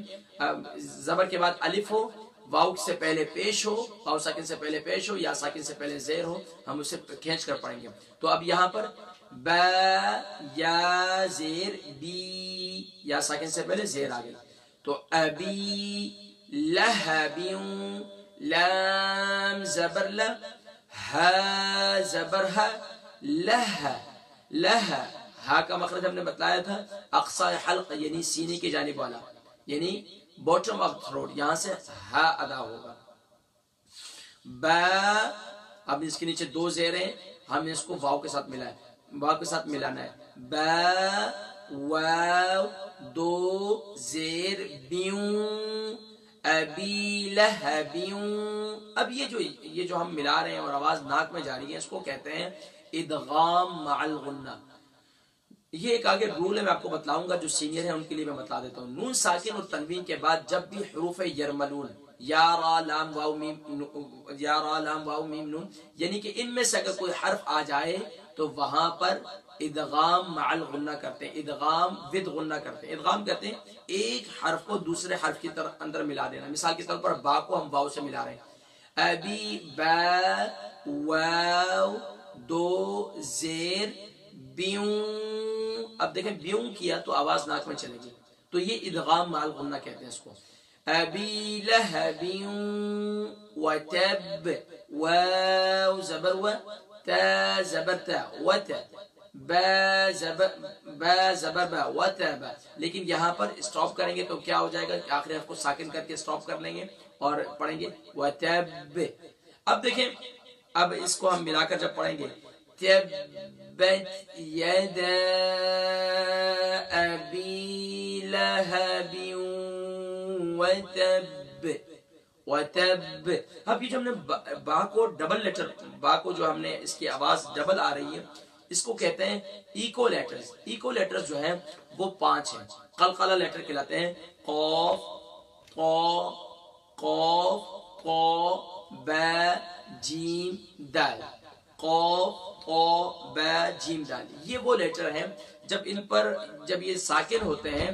زبر کے بعد الف ہو، واو سے پہلے پیش ہو، واو ساکن سے پہلے پیش ہو، یا ساکن سے پہلے زیر ہو، ہم اسے کھینچ کر پڑھیں گے. تو اب یہاں پر با یا زیر بی، یا ساکن سے پہلے زیر آ گئی. تو ابی لہبیوں، لام زبر ل، ہا زبر ہا، لہ، لہ. ہا کا مخرج ہم نے بتایا تھا اقصی حلق، یعنی سینے کی جانب والا، یعنی باٹم آف تھروٹ، یہاں سے ہا ادا ہوگا. با، اب اس کے نیچے 2 زیر ہیں، ہم اس کو واو کے ساتھ ملائیں، واو کے ساتھ ملانا ہے. با واو 2 زیر بیوں، ابی لہبیوں. اب یہ جو ہم ملا رہے ہیں اور آواز ناک میں جا رہی ہے، اس کو کہتے ہیں ادغام مع الغنہ. یہ ایک آگے رول ہے، میں آپ کو بتلاؤں گا، جو سینئر ہیں ان کے لیے میں بتا دیتا ہوں. نون ساکن اور تنوین کے بعد جب بھی حروف یرملون، یا را لام واو میم، یا را لام واو میم نون، یعنی کہ ان میں سے اگر کوئی حرف آ جائے تو وہاں پر ادغام مع الغنہ کرتے ہیں، ادغام ود غنہ کرتے ہیں. ادغام کہتے ہیں ایک حرف کو دوسرے حرف کی طرف اندر ملا دینا. مثال کے طور پر با کو ہم واو سے ملا رہے ہیں، ابی با واو 2 زیر بیوں. اب دیکھیں بیوں کیا تو آواز ناک میں چلے گی، تو یہ ادغام مع الغنہ کہتے ہیں اس کو. ابی لہبیوں وتب، واو زبر و، تا زبر تا، وتا، با زبر با، وتب. لیکن یہاں پر اسٹاپ کریں گے تو کیا ہو جائے گا کہ آخری حرف کو ساکن کر کے اسٹاپ کر لیں گے اور پڑھیں گے وتب. اب دیکھیں، اب اس کو ہم ملا کر جب پڑھیں گے، تبت یدا ابی لہب وتب، وتب. اب یہ جو ہم نے با کو ڈبل لیٹر، با کو جو ہم نے اس کی آواز ڈبل آ رہی ہے، اس کو کہتے ہیں ایکو لیٹرز. ایکو لیٹرز جو ہیں وہ 5 ہیں، قلقلہ لیٹر کہلاتے ہیں. قاف، قا، قاف، قا، با، جیم، دال. قاف، قا، با، جیم، دال. یہ وہ لیٹر ہیں جب یہ ساکن ہوتے ہیں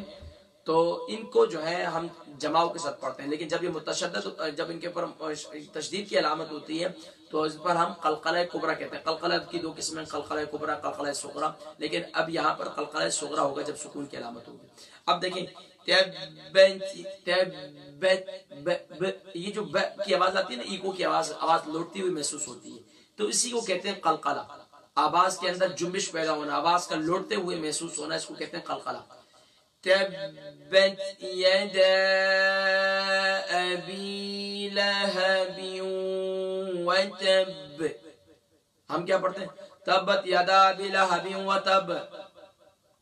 تو ان کو جو ہے ہم جماؤ کے ساتھ پڑھتے ہیں. لیکن جب یہ متشدد، جب ان کے اوپر تشدید کی علامت ہوتی ہے تو اس پر ہم قلقلہ کبرا کہتے ہیں. قلقلہ کی دو قسمیں، قلقلہ کبرا، قلقلہ صغرا، لیکن اب یہاں پر قلقلہ صغرا ہوگا جب سکون کی علامت ہوگی. اب دیکھیں یہ جو ب کی آواز آتی ہے نا، ایکو کی آواز لوٹتی ہوئی محسوس ہوتی ہے، تو اسی کو کہتے ہیں قلقلہ. آواز کے اندر جنبش پیدا ہونا، آواز کا لوٹتے ہوئے محسوس ہونا، اس کو کہتے ہیں قلقلہ. تبت یدا ابی لہب وتب. ہم کیا پڑھتے ہیں؟ تبت یدا ابی لہب وتب.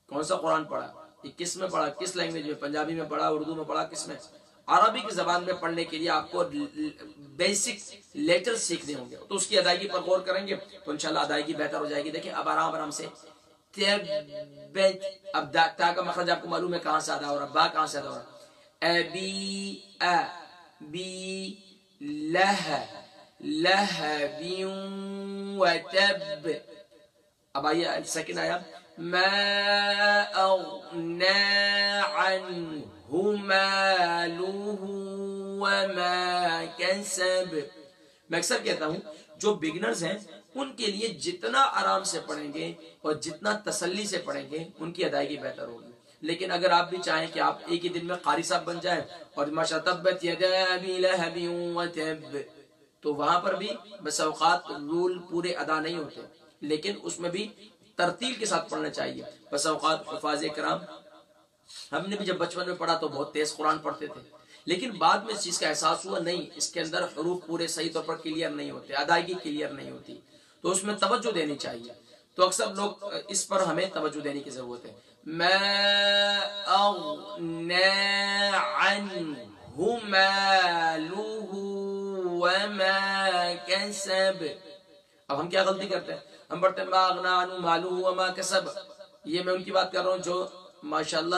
کون سا قرآن پڑھا؟ یہ کس میں پڑھا؟ کس لینگویج میں؟ پنجابی میں پڑھا، اردو میں پڑھا، کس میں؟ عربی کی زبان میں پڑھنے کے لیے آپ کو بیسک لیٹر سیکھنے ہوں گے، تو اس کی ادائیگی پر غور کریں گے تو انشاءاللہ ادائیگی بہتر ہو جائے گی. دیکھیں اب آرام سے اب تا کا مخرج آپ کو معلوم ہے کہاں سے ادا ہو رہا، با کہاں سے ادا ہو رہا. ابی بی لہب وتب. اب آئیے سیکنڈ آیا، ما اغنا عنہ مالہ وما کسب. میں اکثر کہتا ہوں جو بگنرز ہیں ان کے لیے جتنا آرام سے پڑھیں گے اور جتنا تسلی سے پڑھیں گے ان کی ادائیگی بہتر ہوگی. لیکن اگر آپ بھی چاہیں کہ آپ ایک ہی دن میں قاری صاحب بن جائیں اور ماشاءاللہ تبت یدا ابی لہب وتب، تو وہاں پر بھی بس اوقات رول پورے ادا نہیں ہوتے، لیکن اس میں بھی ترتیل کے ساتھ پڑھنا چاہیے. بس اوقات حفاظ کرام ہم نے بھی جب بچپن میں پڑھا تو بہت تیز قرآن پڑھتے تھے، لیکن بعد میں اس چیز کا احساس ہوا نہیں، اس کے اندر حروف پورے صحیح طور پر کلیئر نہیں ہوتے، ادائیگی کلیئر نہیں ہوتی، تو اس میں توجہ دینی چاہیے. تو اکثر لوگ اس پر ہمیں توجہ دینے کی ضرورت ہے. ما اغنا عنہ مالہ وما کسب. اب ہم کیا غلطی کرتے ہیں؟ ہم پڑھتے ہیں ما اغنا عنہ مالہ وما کسب. یہ میں ان کی بات کر رہا ہوں جو ماشاءاللہ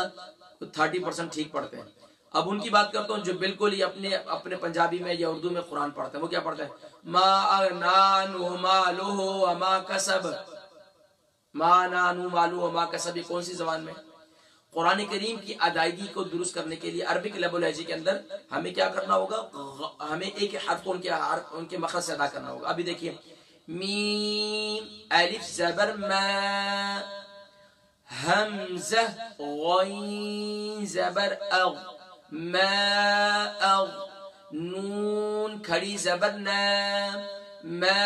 30% ٹھیک پڑھتے ہیں. اب ان کی بات کرتا ہوں جو بالکل ہی اپنے پنجابی میں یا اردو میں قرآن پڑھتے ہیں. وہ کیا پڑھتے ہیں؟ ما اغنا عنہ مالہ وما کسب. ما اغنا عنہ مالہ وما کسب. یہ کون سی زبان میں؟ قرآن کریم کی ادائیگی کو درست کرنے کے لیے عربک لب و لہجے کے اندر ہمیں کیا کرنا ہوگا؟ ہمیں ایک حرف کو ان کے مخرج سے ادا کرنا ہوگا. ابھی دیکھیے میم الف زبر ما، حمزہ غین زبر اغ، ما اغ، نون کھڑی زبر نا، ما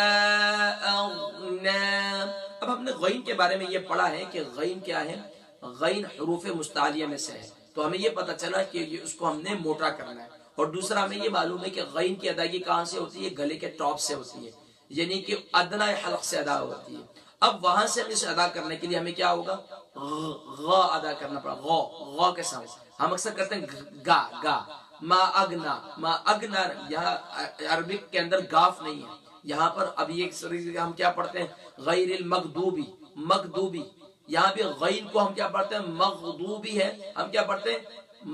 اغنا. اب ہم نے غین کے بارے میں یہ پڑھا ہے کہ غین کیا ہے؟ غین حروف مستعلیہ میں سے ہے، تو ہمیں یہ پتہ چلا کہ اس کو ہم نے موٹا کرنا ہے. اور دوسرا ہمیں یہ معلوم ہے کہ غین کی ادائیگی کہاں سے ہوتی ہے؟ گلے کے ٹاپ سے ہوتی ہے، یعنی کہ ادنی حلق سے ادا ہوتی ہے. اب وہاں سے ہم اسے ادا کرنے کے لیے ہمیں کیا ہوگا؟ غا ادا کرنا پڑا. غا کے ساتھ ہم اکثر کرتے ہیں گا گا. ما اگنا، ما اگنا یہاں عربک کے اندر گاف نہیں ہے. یہاں پر اب یہ ہم کیا پڑھتے ہیں؟ غیر المغضوبی، مغضوبی. یہاں بھی غین کو ہم کیا پڑھتے ہیں؟ مغضوبی ہے، ہم کیا پڑھتے ہیں؟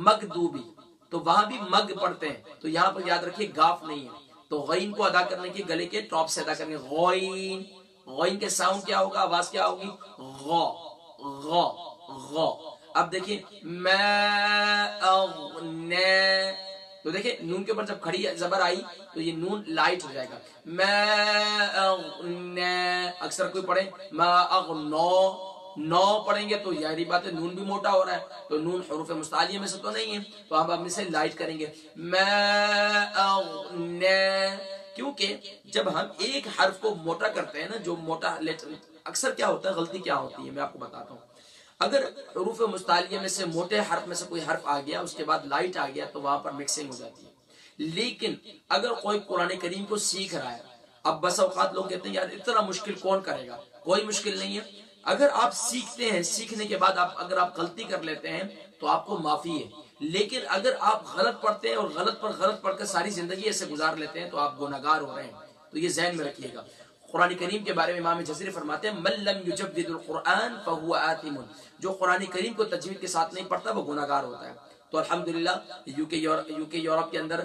مغضوبی. تو وہاں بھی مگ پڑھتے ہیں، تو یہاں پر یاد رکھیے گاف نہیں ہے. تو غین کو ادا کرنے کے گلے کے ٹاپ سے ادا کرنے. غین، غین کے ساؤنڈ کیا ہوگا؟ آواز کیا ہوگی؟ غا غا غا. اب دیکھیں ما اغنا، تو دیکھیں نون کے اوپر جب کھڑی زبر آئی تو یہ نون لائٹ ہو جائے گا. ما اغنا. اکثر کوئی پڑھے ما اغنا، نو پڑھیں گے تو یاری بات ہے نون بھی موٹا ہو رہا ہے، تو نون حروف مستعلیہ میں سے تو نہیں ہے، تو ہم اسے لائٹ کریں گے. ما اغنا. کیونکہ جب ہم ایک حرف کو موٹا کرتے ہیں نا، جو موٹا لیٹر، اکثر کیا ہوتا ہے، غلطی کیا ہوتی ہے میں آپ کو بتاتا ہوں. اگر حروف مستعلیہ میں سے موٹے حرف میں سے کوئی حرف آ گیا، اس کے بعد لائٹ آ گیا، تو وہاں پر مکسنگ ہو جاتی ہے. لیکن اگر کوئی قرآن کریم کو سیکھ رہا ہے، اب بس اوقات لوگ کہتے ہیں یار اتنا مشکل کون کرے گا. کوئی مشکل نہیں ہے. اگر آپ سیکھتے ہیں، سیکھنے کے بعد اگر آپ غلطی کر لیتے ہیں تو آپ کو معافی ہے. لیکن اگر آپ غلط پڑھتے ہیں اور غلط پر غلط پڑھ کر ساری زندگی ایسے گزار لیتے ہیں تو آپ گناہگار ہو رہے ہیں. تو یہ ذہن میں رکھیے گا. قرآن کریم کے بارے میں امام جزری فرماتے ہیں من لم یجود القرآن فهو آثم. جو قرآن کریم کو تجوید کے ساتھ نہیں پڑھتا وہ گناہگار ہوتا ہے. تو الحمدللہ یو کے یورپ کے اندر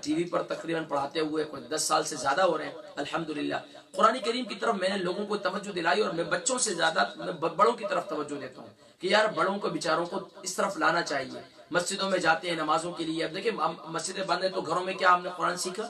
ٹی وی پر تقریباً پڑھاتے ہوئے کوئی 10 سال سے زیادہ ہو رہے ہیں. الحمدللہ قرآن کریم کی طرف میں نے لوگوں کو توجہ دلائی، اور میں بچوں سے زیادہ بڑوں کی طرف توجہ دیتا ہوں کہ یار بڑوں کو بیچاروں کو اس طرف لانا چاہیے. مسجدوں میں جاتے ہیں نمازوں کے لیے. اب دیکھیں مسجدیں بند ہیں تو گھروں میں کیا ہم نے قرآن سیکھا؟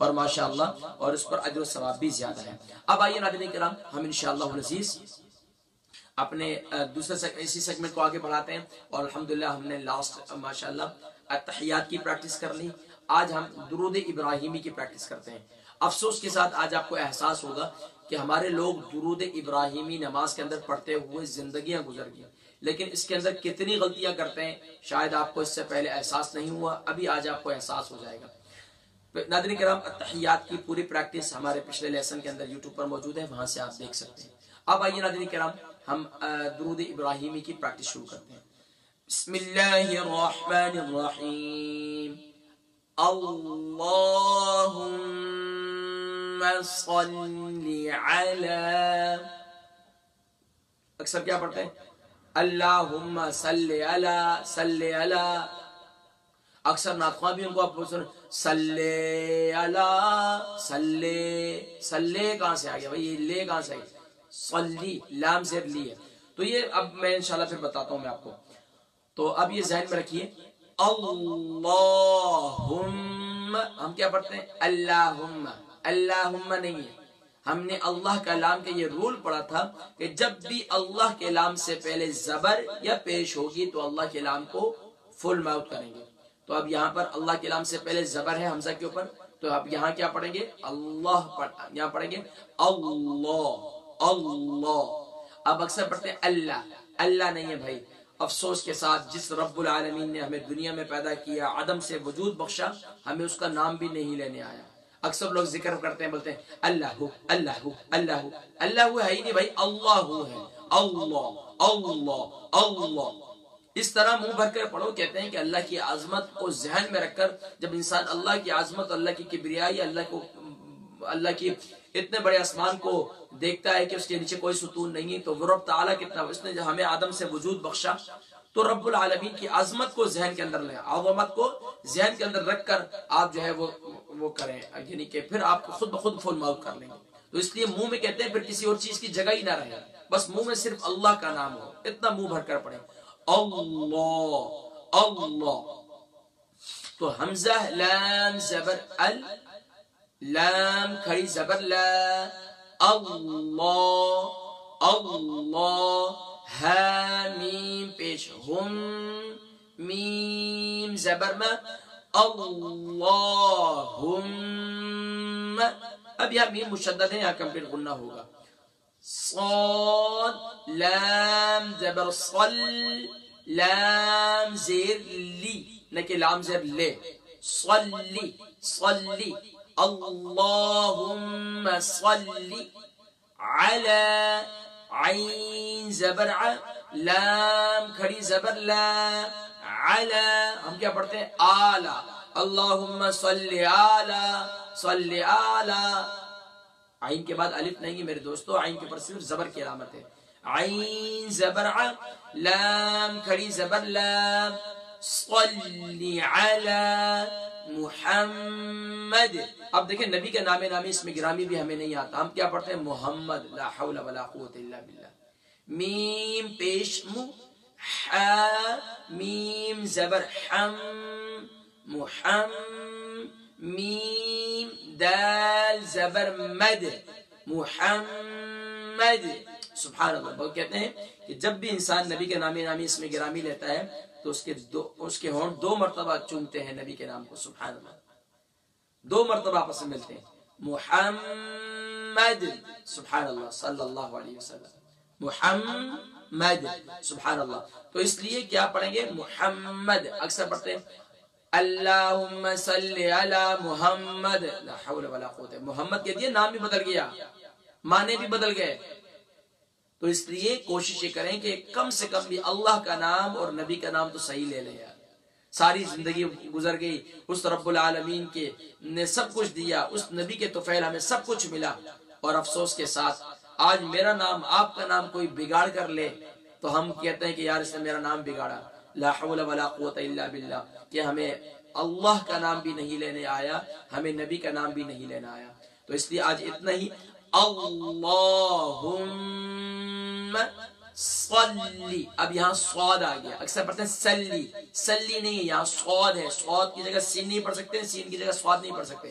اور ماشاءاللہ اور اس پر اجر و ثواب بھی زیادہ ہے۔ اب آئیے ناظرین کرام، ہم انشاءاللہ العزیز اپنے دوسرے اسی سیگمنٹ کو آگے بڑھاتے ہیں، اور الحمدللہ ہم نے لاسٹ ماشاءاللہ التحیات کی پریکٹس کر لی۔ آج ہم درود ابراہیمی کی پریکٹس کرتے ہیں۔ افسوس کے ساتھ آج آپ کو احساس ہوگا کہ ہمارے لوگ درود ابراہیمی نماز کے اندر پڑھتے ہوئے زندگیاں گزر گئی، لیکن اس کے اندر کتنی غلطیاں کرتے ہیں شاید آپ کو اس سے پہلے احساس نہیں ہوا، ابھی آج آپ کو احساس ہو جائے گا۔ ناظرین کرام، التحیات کی پوری پریکٹس ہمارے پچھلے لیسن کے اندر یوٹیوب پر موجود ہے، وہاں سے آپ دیکھ سکتے ہیں۔ اب آئیے ناظرین کرام، ہم درود ابراہیمی کی پریکٹس شروع کرتے ہیں۔ بسم اللہ الرحمن الرحیم، اللہم صلی علی، اکثر کیا پڑھتے ہیں؟ اللہم صلی علی، صلی علی۔ اکثر ناطخواں بھی ان کو آپ سن صلی علی، صلی کہاں سے آ گیا بھائی؟ یہ لے کہاں سے آ گیا؟ صلی، لام زیر لی ہے۔ تو یہ اب میں انشاءاللہ پھر بتاتا ہوں میں آپ کو، تو اب یہ ذہن میں رکھیے۔ اللہم، ہم کیا پڑھتے ہیں؟ اللہم، اللہم نہیں ہے، ہم نے اللہ کا لام کا یہ رول پڑھا تھا کہ جب بھی اللہ کے لام سے پہلے زبر یا پیش ہوگی تو اللہ کے لام کو فل ماؤتھ کریں گے۔ تو اب یہاں پر اللہ کے لام سے پہلے زبر ہے حمزہ کے اوپر، تو اب یہاں کیا پڑھیں گے؟ اللہ، یہاں پڑھیں گے اللہ، اللہ۔ اب اکثر پڑھتے ہیں اللہ، اللہ نہیں ہے بھائی۔ افسوس کے ساتھ جس رب العالمین نے ہمیں دنیا میں پیدا کیا، عدم سے وجود بخشا، ہمیں اس کا نام بھی نہیں لینے آیا۔ اکثر لوگ ذکر کرتے ہیں، بولتے ہیں اللہ اللہ اللہ، اللہ ہے ہی نہیں بھائی، اللہ ہے، اللہ اللہ اللہ۔ اس طرح منہ بھر کر پڑھو۔ کہتے ہیں کہ اللہ کی عظمت کو ذہن میں رکھ کر جب انسان اللہ کی عظمت، اللہ کی کبریائی، اللہ کی اتنے بڑے آسمان کو دیکھتا ہے کہ اس کے نیچے کوئی ستون نہیں ہے، تو وہ رب تعالیٰ کتنا، اس نے ہمیں آدم سے وجود بخشا، تو رب العالمین کی عظمت کو ذہن کے اندر لیں، عظمت کو ذہن کے اندر رکھ کر آپ جو ہے وہ کریں، یعنی کہ پھر آپ خود بخود فل ماؤتھ کر لیں گے۔ تو اس لیے منہ میں کہتے ہیں پھر کسی اور چیز کی جگہ ہی نہ رہے، بس منہ میں صرف اللہ کا نام ہو، اتنا منہ بھر کر پڑھیں اللہ اللہ۔ تو حمزہ لام زبر ال، لام کھڑی زبر لا، اللہ اللہ، ہا میم پیش ہم، میم زبر ما، اللہم۔ اب یہاں میم مشدد ہے، یہاں کمپلیٹ غنہ ہوگا۔ صاد لام زبر صل، لام زیر لی، نہ کہ لام زیر لے، صلی صلی، اللہم صلی علی، عین زبر ع، لام کھڑی زبر لا، علی، ہم کیا پڑھتے ہیں؟ آلہ، اللہم صلی علی، صلی علی۔ عین کے بعد الف نہیں ہے میرے دوستو، عین کے اوپر صرف زبر کی علامت ہے۔ عین زبر ع، لام کھڑی زبر لام، صلی علی محمد۔ اب دیکھیں نبی کا نام نامی اسم گرامی بھی ہمیں نہیں آتا، ہم کیا پڑھتے ہیں؟ محمد، لا حول ولا قوت الا باللہ۔ میم پیش مو، حا میم زبر حم، محم، میم دال زبر مد، محمد۔ سبحان اللہ۔ وہ کہتے ہیں کہ جب بھی انسان نبی کے نامی اسم گرامی لیتا ہے تو اس کے ہونٹ 2 مرتبہ چومتے ہیں نبی کے نام کو، سبحان اللہ، 2 مرتبہ آپس میں ملتے ہیں، محمد، سبحان اللہ، صلی اللہ علیہ وسلم، محمد، سبحان اللہ۔ تو اس لیے کیا پڑھیں گے؟ محمد۔ اکثر پڑھتے ہیں اللہم صلی علی محمد، لا حول ولا قوت، محمد کہہ دیا، نام بھی بدل گیا، معنی بھی بدل گئے۔ تو اس لیے کوشش یہ کریں کہ کم سے کم بھی اللہ کا نام اور نبی کا نام تو صحیح لے لیں یار۔ ساری زندگی گزر گئی، اس رب العالمین کے نے سب کچھ دیا، اس نبی کے طفیل ہمیں سب کچھ ملا، اور افسوس کے ساتھ آج میرا نام آپ کا نام کوئی بگاڑ کر لے تو ہم کہتے ہیں کہ یار اس نے میرا نام بگاڑا۔ لا حول ولا قوت الا باللہ، کہ ہمیں اللہ کا نام بھی نہیں لینے آیا، ہمیں نبی کا نام بھی نہیں لینا آیا۔ تو اس لیے آج اتنا ہی، اللہم صلی، اب یہاں صاد آ گیا، اکثر پڑھتے ہیں سلی، سلی نہیں ہے، یہاں صاد ہے، صاد کی جگہ سین نہیں پڑھ سکتے، سین کی جگہ صاد نہیں پڑھ سکتے،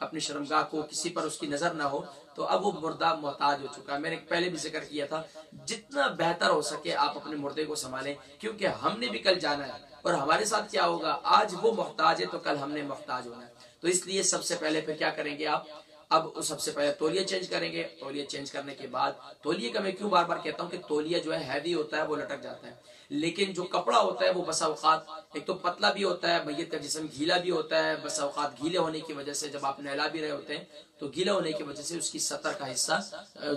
اپنی شرمگاہ کو کسی پر اس کی نظر نہ ہو، تو اب وہ مردہ محتاج ہو چکا ہے۔ میں نے پہلے بھی ذکر کیا تھا، جتنا بہتر ہو سکے آپ اپنے مردے کو سنبھالیں، کیونکہ ہم نے بھی کل جانا ہے، اور ہمارے ساتھ کیا ہوگا، آج وہ محتاج ہے تو کل ہم نے محتاج ہونا ہے۔ تو اس لیے سب سے پہلے پھر کیا کریں گے آپ، اب سب سے پہلے تولیہ چینج کریں گے۔ تولیہ چینج کرنے کے بعد، تولیہ کا میں کیوں بار بار کہتا ہوں کہ تولیہ جو ہے ہیوی ہوتا ہے، وہ لٹک جاتا ہے، لیکن جو کپڑا ہوتا ہے وہ بسا اوقات ایک تو پتلا بھی ہوتا ہے، میت کا جسم گیلا بھی ہوتا ہے، بسا اوقات گیلے ہونے کی وجہ سے جب آپ نہلا بھی رہے ہوتے ہیں تو گیلا ہونے کی وجہ سے اس کی سطر کا حصہ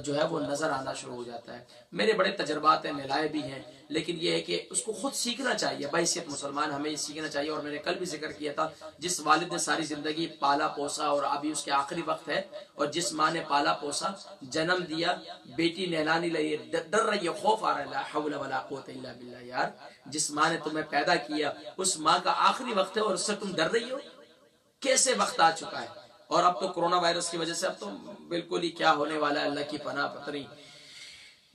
جو ہے وہ نظر آنا شروع ہو جاتا ہے۔ میرے بڑے تجربات ہیں، نہلائے بھی ہیں، لیکن یہ ہے کہ اس کو خود سیکھنا چاہیے، بحیثیت مسلمان ہمیں یہ سیکھنا چاہیے۔ اور میں نے کل بھی ذکر کیا تھا، جس والد نے ساری زندگی پالا پوسا اور ابھی اس کے آخری وقت ہے، اور جس ماں نے پالا پوسا، جنم دیا، بیٹی نہلانے لگی، ڈر رہی ہے، خوف آ رہا ہے، لا حول ولا قوت الا باللہ۔ یار جس ماں نے تمہیں پیدا کیا، اس ماں کا آخری وقت ہے اور اس سے تم ڈر رہی ہو، کیسے وقت آ چکا ہے۔ اور اب تو کرونا وائرس کی وجہ سے اب تو بالکل ہی کیا ہونے والا ہے، اللہ کی پناہ پتہ نہیں۔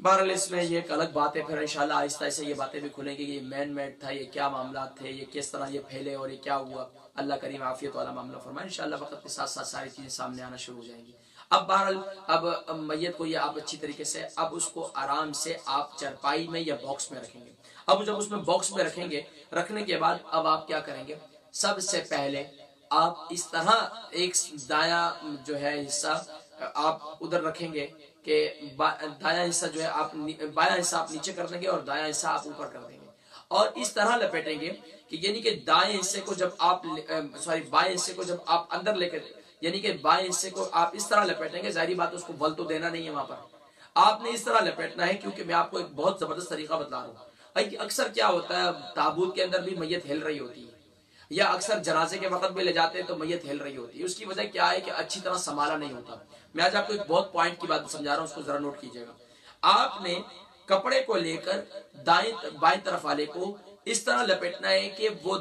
بہرحال اس میں یہ ایک الگ بات ہے، پھر انشاءاللہ آہستہ آہستہ یہ باتیں بھی کھلیں گی کہ یہ مین میڈ تھا، یہ کیا معاملات تھے، یہ کس طرح یہ پھیلے اور یہ کیا ہوا۔ اللہ کریم عافیت والا معاملہ فرمائے، انشاءاللہ وقت کے ساتھ ساتھ ساری چیزیں سامنے آنا شروع ہو جائیں گی۔ اب بہرحال اب میت کو یہ آپ اچھی طریقے سے اب اس کو آرام سے آپ چرپائی میں یا باکس میں رکھیں گے۔ اب جب اس میں باکس میں رکھیں گے، رکھنے کے بعد اب آپ کیا کریں گے، سب سے پہلے آپ اس طرح ایک دایاں جو ہے حصہ آپ ادھر رکھیں گے کہ دایاں حصہ جو ہے آپ بایاں حصہ آپ نیچے کر دیں گے اور دایاں حصہ آپ اوپر کر دیں گے، اور اس طرح لپیٹیں گے کہ یعنی کہ دائیں حصے کو جب آپ بائیں حصے کو جب آپ اندر لے کر، یعنی کہ بائیں حصے کو آپ اس طرح لپیٹیں گے، ظاہری بات اس کو ول تو دینا نہیں ہے وہاں پر، آپ نے اس طرح لپیٹنا ہے، کیونکہ میں آپ کو ایک بہت زبردست طریقہ بتلا رہا ہوں۔ اکثر کیا ہوتا ہے، تابوت کے اندر بھی میت ہل رہی ہوتی ہے، یا اکثر جنازے کے وقت بھی لے جاتے ہیں تو میت ہل رہی ہوتی ہے، اس کی وجہ کیا ہے کہ اچھی طرح سنبھالا نہیں ہوتا۔ میں آج آپ کو ایک بہت پوائنٹ کی بات سمجھا رہا ہوں، اس کو ذرا نوٹ کیجئے گا۔ آپ نے کپڑے کو لے کر بائیں طرف والے کو اس طرح لپیٹنا ہے کہ وہ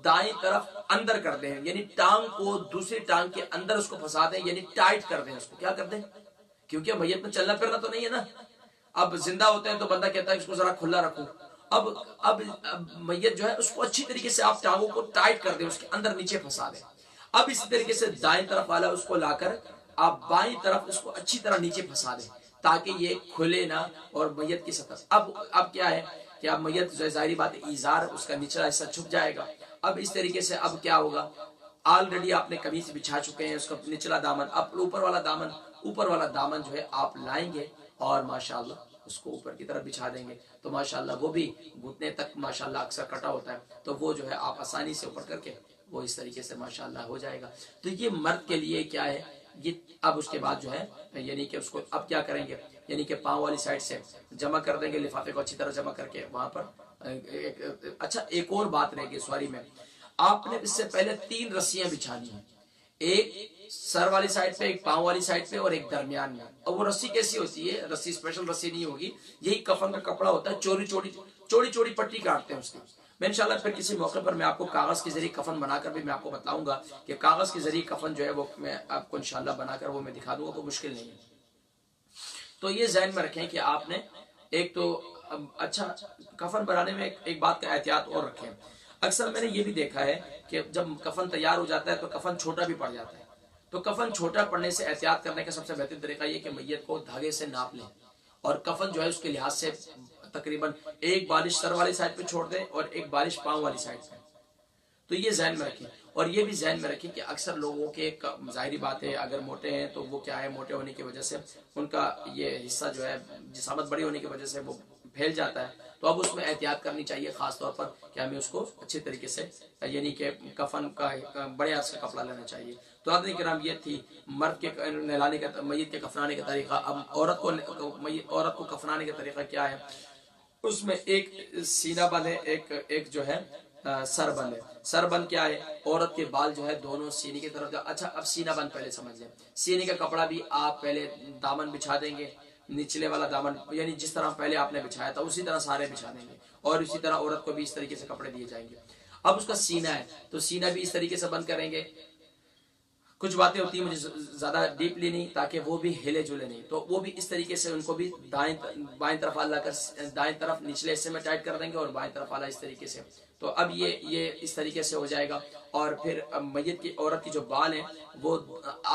دائیں طرف اندر کر دیں، یعنی ٹانگ کو دوسری ٹانگ کے اندر اس کو پھنسا دیں، یعنی ٹائٹ کر دیں، اس کو کیا کر دیں، کیونکہ میت میں چلنا پھرنا تو نہیں ہے نا۔ اب زندہ ہوتے ہیں تو بندہ کہتا ہے اس کو ذرا کھلا رکھو، اب میت جو ہے اس کو اچھی طریقے سے آپ ٹانگوں کو ٹائٹ کر دیں، اس کے اندر نیچے پھنسا دیں۔ اب اسی طریقے سے دائیں طرف والا اس کو لا کر آپ بائیں طرف اس کو اچھی طرح نیچے پھنسا دیں تاکہ یہ کھلے نہ، اور میت کی سطح اب کیا ہے کہ اب میت ظاہری بات ہے، ایزار اس کا نچلا حصہ چھپ جائے گا۔ اب اس طریقے سے اب کیا ہوگا، آلریڈی آپ نے قمیص بچھا چکے ہیں، اس کا نچلا دامن، اب اوپر والا دامن جو ہے آپ لائیں گے اور ماشاءاللہ اس کو اوپر کی طرف بچھا دیں گے، تو ماشاءاللہ وہ بھی گھٹنے تک ماشاءاللہ اکثر کٹا ہوتا ہے، تو وہ جو ہے آپ آسانی سے اوپر کر کے وہ اس طریقے سے ماشاءاللہ ہو جائے گا۔ تو یہ مرد کے لیے کیا ہے، یہ اب اس کے بعد جو ہے یعنی کہ اس کو اب کیا کریں گے، یعنی کہ پاؤں والی سائڈ سے جمع کر دیں گے، لفافے کو اچھی طرح جمع کر کے وہاں پر اچھا ایک اور بات رہ گئی سواری میں، آپ نے اس سے پہلے 3 رسیاں بچھانی ہیں، ایک سر والی سائڈ پہ، ایک پاؤں والی سائڈ پہ، اور ایک درمیان میں۔ اور وہ رسی کیسی ہوتی ہے، رسی اسپیشل رسی نہیں ہوگی، یہی کفن کا کپڑا ہوتا ہے، چوڑی چوڑی پٹی کاٹتے ہیں اس کی۔ میں انشاءاللہ پھر کسی موقع پر میں آپ کو کاغذ کے ذریعے کفن بنا کر بھی میں آپ کو بتلاؤں گا کہ کاغذ کے ذریعے کفن جو ہے وہ میں آپ کو انشاءاللہ بنا کر وہ میں دکھا دوں گا، کوئی مشکل نہیں ہے۔ تو یہ ذہن میں رکھیں کہ آپ نے ایک تو اچھا کفن بنانے میں ایک بات کا احتیاط اور رکھیں، اکثر میں نے یہ بھی دیکھا ہے کہ جب کفن تیار ہو جاتا ہے تو کفن چھوٹا بھی پڑ جاتا ہے، تو کفن چھوٹا پڑنے سے احتیاط کرنے کا سب سے بہترین طریقہ یہ کہ میت کو دھاگے سے ناپ لیں، اور کفن جو ہے اس کے لحاظ سے تقریباً 1 بالش سر والی سائڈ پہ چھوڑ دیں اور 1 بالش پاؤں والی سائڈ پہ۔ تو یہ ذہن میں رکھیں، اور یہ بھی ذہن میں رکھیں کہ اکثر لوگوں کے ظاہری بات ہے اگر موٹے ہیں تو وہ کیا ہے، موٹے ہونے کی وجہ سے ان کا یہ حصہ جو ہے جسامت بڑی ہونے کی وجہ سے وہ پھیل جاتا ہے، تو اب اس میں احتیاط کرنی چاہیے، خاص طور پر کہ ہمیں اس کو اچھے طریقے سے یعنی کہ کفن کا بڑے ہاتھ سے کپڑا لینا چاہیے۔ تو حضرات کرام یہ تھی مرد کے نہلانے کا، میت کے کفنانے کا طریقہ۔ اب عورت کو کفنانے کا طریقہ کیا ہے، اس میں ایک سینہ بند ہے، ایک جو ہے سر بند ہے۔ سر بند کیا ہے، عورت کے بال جو ہے دونوں سینے کی طرف اچھا اب سینہ بند پہلے سمجھ لیں، سینے کا کپڑا بھی آپ پہلے دامن بچھا دیں گے، نچلے والا دامن یعنی جس طرح پہلے آپ نے بچھایا تھا اسی طرح سارے بچھا دیں گے، اور اسی طرح عورت کو بھی اس طریقے سے کپڑے دیے جائیں گے۔ اب اس کا سینہ ہے تو سینہ بھی اس طریقے سے بند کریں گے، کچھ باتیں ہوتی ہیں مجھے زیادہ ڈیپلی نہیں، تاکہ وہ بھی ہلے جلے نہیں، تو وہ بھی اس طریقے سے ان کو بھی بائیں طرف اللہ کر دائیں طرف نچلے حصے میں ٹائٹ کر دیں گے اور بائیں طرف اللہ اس طریقے سے. تو اب یہ اس طریقے سے ہو جائے گا. اور پھر میت کی عورت کی جو بال ہیں وہ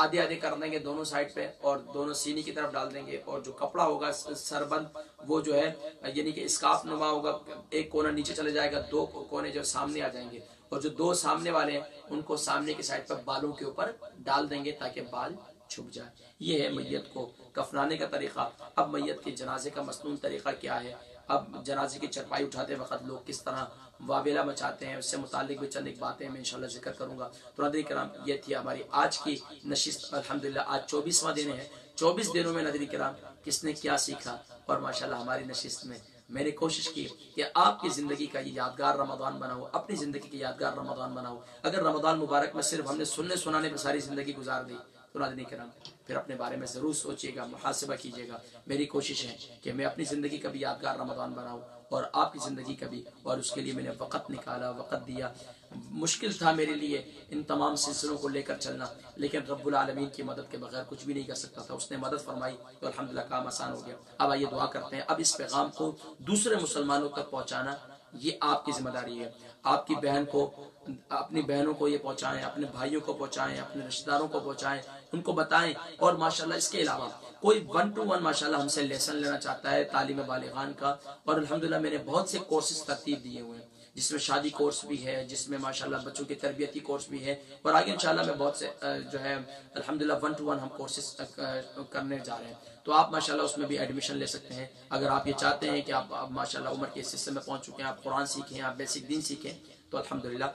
آدھے آدھے کر دیں گے دونوں سائڈ پہ اور دونوں سینے کی طرف ڈال دیں گے، اور جو کپڑا ہوگا سربند وہ جو ہے یعنی کہ اسکارف نما ہوگا، ایک کونا نیچے چلے جائے گا، دو کونے جو سامنے آ جائیں گے، اور جو دو سامنے والے ہیں ان کو سامنے کی سائڈ پر بالوں کے اوپر ڈال دیں گے تاکہ بال چھپ جائے. یہ ہے میت کو کفنانے کا طریقہ. اب میت کے جنازے کا مسنون طریقہ کیا ہے؟ اب جنازے کی چرپائی اٹھاتے وقت لوگ کس طرح واویلا مچاتے ہیں، اس سے متعلق بھی چند ایک باتیں میں انشاءاللہ ذکر کروں گا. تو ناظرین کرام یہ تھی ہماری آج کی نشست. الحمدللہ آج 24واں دن ہے. 24 دنوں میں ناظرین کرام کس نے کیا سیکھا، اور ماشاءاللہ ہماری نشست میں میں نے کوشش کی کہ آپ کی زندگی کا یہ یادگار رمضان بناؤ، اپنی زندگی کی یادگار رمضان بناؤ. اگر رمضان مبارک میں صرف ہم نے سننے سنانے پہ ساری زندگی گزار دی تو ناظرین کرام پھر اپنے بارے میں ضرور سوچیے گا، محاسبہ کیجیے گا. میری کوشش ہے کہ میں اپنی زندگی کا بھی یادگار رمضان بناؤں اور آپ کی زندگی کا بھی، اور اس کے لیے میں نے وقت نکالا، وقت دیا. مشکل تھا میرے لیے ان تمام سلسلوں کو لے کر چلنا، لیکن رب العالمین کی مدد کے بغیر کچھ بھی نہیں کر سکتا تھا. اس نے مدد فرمائی تو الحمدللہ کام آسان ہو گیا. اب آئیے دعا کرتے ہیں. اب اس پیغام کو دوسرے مسلمانوں تک پہنچانا یہ آپ کی ذمہ داری ہے. آپ کی بہن کو، اپنی بہنوں کو یہ پہنچائیں، اپنے بھائیوں کو پہنچائیں، اپنے رشتہ داروں کو پہنچائیں، ان کو بتائیں. اور ماشاءاللہ اس کے علاوہ کوئی 1 to 1 ماشاءاللہ ہم سے لیسن لینا چاہتا ہے تعلیم بالغان کا، اور الحمدللہ میں نے بہت سے کورسز ترتیب دیے ہوئے ہیں، جس میں شادی کورس بھی ہے، جس میں ماشاءاللہ بچوں کی تربیتی کورس بھی ہے، اور آگے انشاءاللہ میں بہت سے جو ہے الحمدللہ 1 to 1 ہم کورسز کرنے جا رہے ہیں. تو آپ ماشاءاللہ اس میں بھی ایڈمیشن لے سکتے ہیں. اگر آپ یہ چاہتے ہیں کہ آپ ماشاءاللہ عمر کے اس حصے میں پہنچ چکے ہیں، آپ قرآن سیکھیں، آپ بیسک دین سیکھیں، تو الحمدللہ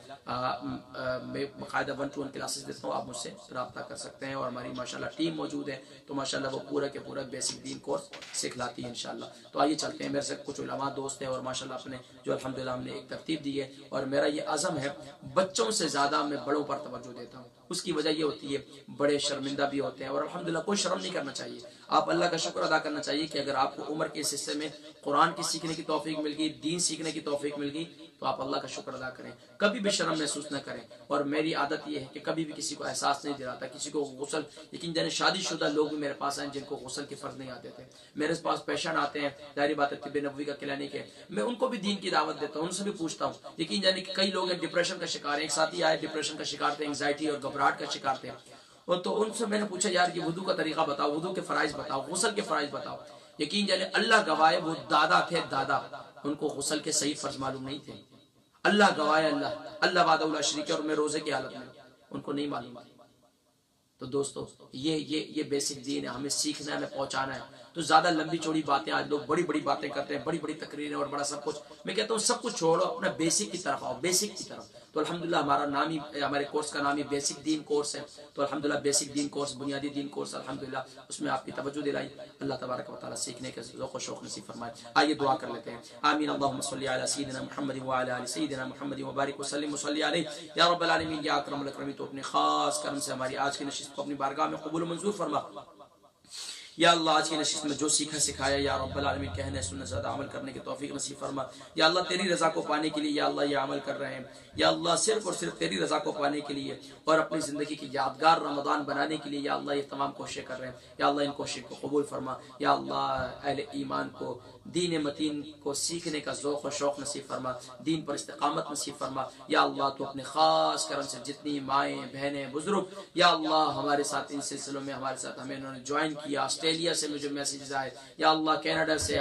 میں باقاعدہ 1 to 1 کلاسز دیتا ہوں. آپ مجھ سے رابطہ کر سکتے ہیں، اور ہماری ماشاءاللہ ٹیم موجود ہے تو ماشاءاللہ وہ پورا کے پورا بیسک دین کورس سکھلاتی ہے انشاءاللہ. تو آئیے چلتے ہیں. میرے سے کچھ علماء دوست ہیں اور ماشاءاللہ اپنے جو الحمدللہ ہم نے ایک ترتیب دی ہے، اور میرا یہ عزم ہے بچوں سے زیادہ میں بڑوں پر توجہ دیتا ہوں. اس کی وجہ یہ ہوتی ہے بڑے شرمندہ بھی ہوتے ہیں، اور الحمدللہ کوئی شرم نہیں کرنا چاہیے. آپ اللہ کا شکر ادا کرنا چاہیے کہ اگر آپ کو عمر کے اس حصے میں قرآن کی سیکھنے کی توفیق مل گئی، دین سیکھنے کی توفیق مل گئی، تو آپ اللہ کا شکر ادا کریں. کبھی بھی شرم محسوس نہ کریں. اور میری عادت یہ ہے کہ کبھی بھی کسی کو احساس نہیں دلاتا کسی کو غسل. لیکن جن شادی شدہ لوگ بھی میرے پاس ہیں جن کو غسل کے فرض نہیں آتے تھے، میرے پاس پیشنٹ آتے ہیں، ظاہری بات ہے طب نبوی کا کلینک ہے، میں ان کو بھی دین کی دعوت دیتا ہوں، ان سے بھی پوچھتا ہوں. یقین جانے کہ کئی لوگ ہیں ڈپریشن کا شکار ہیں. ایک ساتھی آئے ڈپریشن کا شکار تھے، انگزائٹی اور گھبراہٹ کا شکار تھے، اور تو ان سے میں نے پوچھا یار کہ وضو کا طریقہ بتاؤ، وضو کے فرائض بتاؤ، غسل کے فرائض بتاؤ. یقین جانے اللہ گواہ وہ دادا تھے، دادا، ان کو غسل کے صحیح فرض معلوم نہیں تھے. اللہ گواہ، اللہ وحدہ لا شریک ہے، اور میں روزے کی حالت میں ان کو نہیں معلوم. تو دوستو یہ بیسک دین ہے، ہمیں سیکھنا ہے، ہمیں پہنچانا ہے. تو زیادہ لمبی چوڑی باتیں، آج لوگ بڑی بڑی باتیں کرتے ہیں، بڑی بڑی تقریریں اور بڑا سب کچھ. میں کہتا ہوں سب کچھ چھوڑو، اپنا بیسک کی طرف آؤ، بیسک کی طرف. تو الحمدللہ ہمارا نام ہی، ہمارے کورس کا نام ہی بیسک دین کورس ہے. تو الحمدللہ بیسک دین کورس، بنیادی دین کورس، الحمدللہ اس میں آپ کی توجہ دلائی. اللہ تبارک و تعالیٰ سیکھنے کے ذوق و شوق نصیب فرمائے. آئیے دعا کر لیتے ہیں. آمین. اللہم صلی علی سیدنا محمد وعلی آل سیدنا محمد وبارک وسلم وصلی علیہ. یا رب العالمین، یا اکرم الاکرمین، تو اپنے خاص کرم سے ہماری آج کی نشست کو اپنی بارگاہ میں قبول و منظور فرما. یا اللہ آج کی نشست میں جو سیکھا سکھایا یا رب العالمین کہنے سننے سے زیادہ عمل کرنے کی توفیق نصیب فرما. یا اللہ تیری رضا کو پانے کے لیے یا اللہ یہ عمل کر رہے ہیں، یا اللہ صرف اور صرف تیری رضا کو پانے کے لیے اور اپنی زندگی کی یادگار رمضان بنانے کے لیے یا اللہ یہ تمام کوششیں کر رہے ہیں. یا اللہ ان کوششوں کو قبول فرما. یا اللہ اہل ایمان کو دین متین کو سیکھنے کا ذوق و شوق نصیب فرما، دین پر استقامت نصیب فرما. یا اللہ تو اپنے خاص کرم سے جتنی مائیں بہنیں بزرگ یا اللہ ہمارے ساتھ ان سلسلوں میں ہمارے ساتھ ہمیں انہوں نے جوائن کیا، آسٹریلیا سے مجھے میسیجز آئے، یا اللہ کینیڈا سے،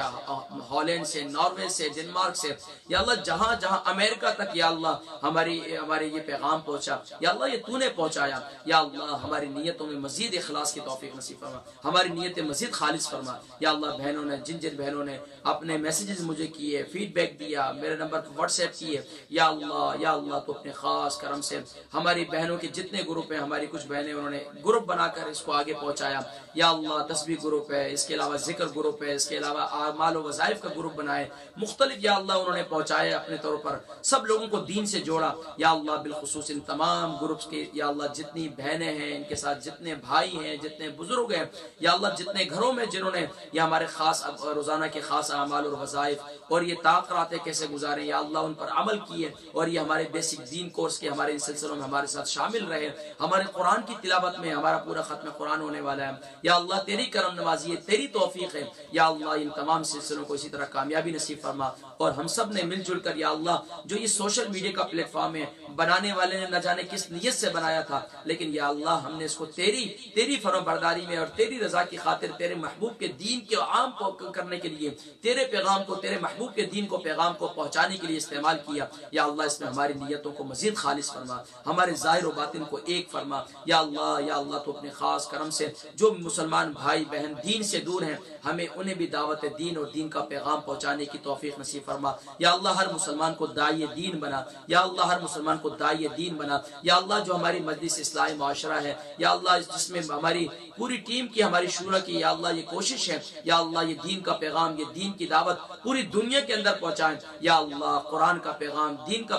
ہالینڈ سے، ناروے سے، ڈنمارک سے، یا اللہ جہاں جہاں امریکہ تک یا اللہ ہمارے یہ پیغام پہنچا، یا اللہ یہ تو نے پہنچایا. یا اللہ ہماری نیتوں میں مزید اخلاص کی توفیق نصیب فرما، ہماری نیتیں مزید خالص فرما. یا اللہ بہنوں نے جن بہنوں نے اپنے میسیجز مجھے کیے، فیڈ بیک دیا، میرے نمبر پر واٹس ایپ کیے، یا اللہ تو اپنے خاص کرم سے ہماری بہنوں کے جتنے گروپ ہیں، ہماری کچھ بہنیں انہوں نے گروپ بنا کر اس کو آگے پہنچایا. یا اللہ تسبیح تسبیح گروپ ہے، اس کے علاوہ ذکر گروپ ہے، اس کے علاوہ اعمال و وظائف کا گروپ بنائے، مختلف یا اللہ انہوں نے پہنچائے اپنے طور پر، سب لوگوں کو دین سے جوڑا یا اللہ، بالخصوص ان تمام گروپس کے یا اللہ جتنی بہنیں ہیں، ان کے ساتھ جتنے بھائی ہیں، جتنے بزرگ ہیں یا اللہ، جتنے گھروں میں جنہوں نے یہ ہمارے خاص روزانہ کے خاص اعمال اور وظائف اور یہ تاخیراتیں کیسے گزارے یا اللہ ان پر عمل کیے، اور یہ ہمارے بیسک دین کورس کے ہمارے ان سلسلوں میں ہمارے ساتھ شامل رہے، ہمارے قرآن کی تلاوت میں ہمارا پورا ختم قرآن ہونے والا ہے یا اللہ، تیری کرم نوازی ہے، تیری توفیق ہے یا اللہ، ان تمام سلسلوں کو اسی طرح کامیابی نصیب فرما، اور ہم سب نے مل جل کر یا اللہ جو یہ سوشل میڈیا کا پلیٹ فارم ہے، بنانے والے نے نہ جانے کس نیت سے بنایا تھا، لیکن یا اللہ ہم نے اس کو تیری فرمان برداری میں اور تیری رضا کی خاطر تیرے محبوب کے دین کے عام کو کرنے کے لیے، تیرے پیغام کو، تیرے محبوب کے دین کو، پیغام کو پہنچانے کے لیے استعمال کیا یا اللہ، اس میں ہماری نیتوں کو مزید خالص فرما، ہمارے ظاہر و باطن کو ایک فرما یا اللہ تو اپنے خاص کرم سے جو مسلمان بھائی بہن دین سے دور ہیں، ہمیں انہیں بھی دعوت دین اور دین کا پیغام پہنچانے کی توفیق نصیب فرما یا اللہ، ہر مسلمان کو داعی دین بنا یا اللہ، ہر مسلمان کو داعی دین بنا یا اللہ، جو ہماری مجلس اصلاح معاشرہ ہے یا اللہ، جس میں ہماری پوری ٹیم کی، ہماری شورا کی یا اللہ یہ کوشش ہے یا اللہ، یہ دین کا پیغام، یہ دین کی دعوت پوری دنیا کے اندر پہنچائیں یا اللہ، قرآن کا پیغام، دین کا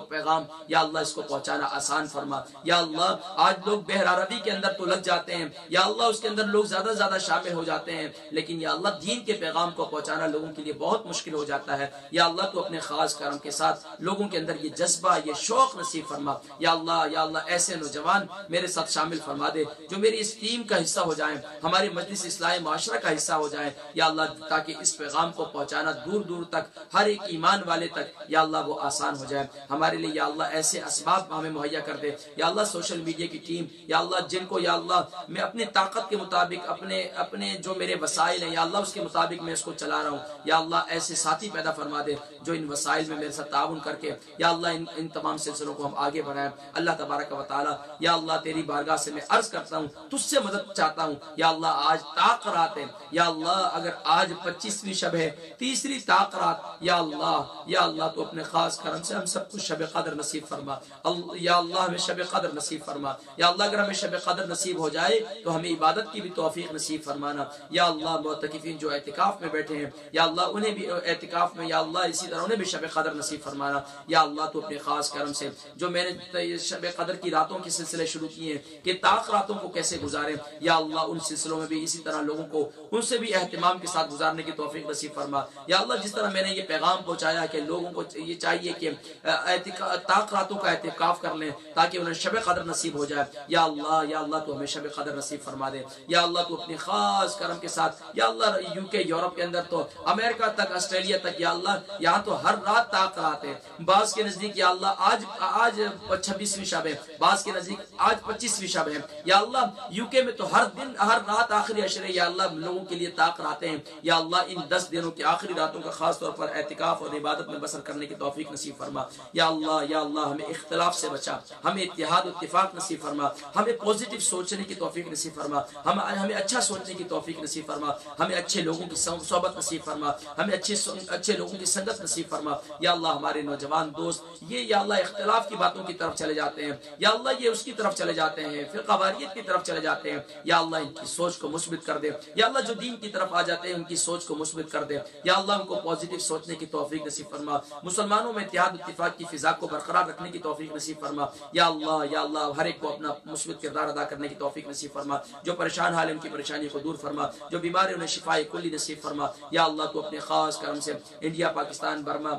پیغام یا اللہ، اس کو پہنچانا آسان فرما یا اللہ، آج لوگ بہراربی کے اندر تو لگ جاتے ہیں یا اللہ، اس کے اندر لوگ زیادہ شامل ہو جاتے ہیں، لیکن یا اللہ دین کے پیغام کو پہنچانا لوگوں کے لیے بہت مشکل ہو جاتا ہے یا اللہ، تو اپنے خاص کرم کے ساتھ لوگوں کے اندر یہ جذبہ، یہ شوق نصیب فرما یا اللہ ایسے نوجوان میرے ساتھ شامل فرما دے جو میری اس ٹیم کا حصہ ہو جائیں، ہماری مجلس اصلاح معاشرہ کا حصہ ہو جائیں یا اللہ، تاکہ اس پیغام کو پہنچانا دور دور تک ہر ایک ایمان والے تک یا اللہ وہ آسان ہو جائے ہمارے لیے یا اللہ، ایسے اسباب ہمیں مہیا کر دے یا اللہ، سوشل میڈیا کی ٹیم یا اللہ، جن کو یا اللہ میں اپنی طاقت کے مطابق اپنے جو میرے وسائل ہیں یا اللہ اس کے مطابق میں اس کو چلا رہا ہوں یا اللہ، ایسے ساتھی پیدا فرما دے جو ان وسائل میں میرے ساتھ تعاون کر کے یا اللہ ان تمام سلسلوں کو ہم آگے بڑھائیں اللہ تبارک و تعالی یا اللہ، تیری بارگاہ سے میں عرض کرتا ہوں، تجھ سے مدد چاہتا ہوں یا اللہ، آج طاق رات ہے یا اللہ، اگر آج 25ویں شب ہے، تیسری طاق رات یا اللہ تو اپنے خاص کرم سے ہم سب کو شب قدر نصیب فرما یا اللہ، ہمیں شب قدر نصیب فرما یا اللہ، اگر ہمیں شب قدر نصیب ہو جائے تو ہمیں عبادت کی بھی توفیق نصیب فرمانا یا اللہ، معتکفین جو اعتکاف میں بیٹھے ہیں یا اللہ، انہیں بھی اعتکاف میں یا اللہ اسی طرح انہیں بھی شب قدر نصیب فرمانا یا اللہ، تو اپنے خاص کرم سے جو میں نے شب قدر کی راتوں کے سلسلے شروع کیے ہیں کہ طاق راتوں کو کیسے گزاریں یا اللہ، ان سلسلوں میں بھی اسی طرح لوگوں کو ان سے بھی اہتمام کے ساتھ گزارنے کی توفیق نصیب فرما یا اللہ، جس طرح میں نے یہ پیغام پہنچایا کہ لوگوں کو یہ چاہیے کہ طاق راتوں کا اعتکاف کر لیں تاکہ انہیں شب قدر نصیب ہو جائے یا اللہ تو ہمیں شب قدر نصیب فرما دے یا اللہ، تو اپنی خاص کرم کے ساتھ یا اللہ، UK، یورپ کے اندر تو امریکہ تک، آسٹریلیا تک یا اللہ، یہاں تو ہر رات طاق رات ہے، بعض کے نزدیک یا اللہ آج 26ویں شب ہے، بعض کے نزدیک آج 25ویں شب ہے یا اللہ، UK میں تو ہر دن ہر رات آخری عشرے یا اللہ لوگوں کے لیے طاق راتیں ہیں یا اللہ، ان 10 دنوں کی آخری راتوں کا خاص طور پر اعتکاف اور عبادت میں بسر کرنے کی توفیق نصیب فرما یا اللہ ہمیں اختلاف سے بچا، ہمیں اتحاد و اتفاق نصیب فرما، ہمیں پوزیٹو سوچنے کی توفیق نصیب فرما، ہمیں اچھا سوچنے کی توفیق نصیب فرما، ہمیں اچھے لوگوں کی صحبت نصیب فرما، ہمیں اچھے لوگوں کی سنگت نصیب فرما یا اللہ، ہمارے نوجوان دوست یہ یا اللہ اختلاف کی باتوں کی طرف چلے جاتے ہیں یا اللہ، یہ اس کی طرف چلے جاتے ہیں، فرقہ واریت کی طرف چلے جاتے ہیں یا اللہ، ان کی سوچ کو مثبت کر دے یا اللہ، جو دین کی طرف آ جاتے ہیں ان کی سوچ کو مثبت کر دے یا اللہ، ان کو پوزیٹو سوچنے کی توفیق نصیب فرما، مسلمانوں میں اتحاد و اتفاق کی فضا کو برقرار رکھنے کی توفیق نصیب فرما یا اللہ، ہر ایک کو اپنا مثبت کردار ادا کرنے کی توفیق نصیب فرما، جو پریشان حال ان کی پریشانی کو دور فرما، جو بیمار انہیں شفا کلی نصیب فرما یا اللہ، تو اپنے خاص کرم سے انڈیا، پاکستان، برما،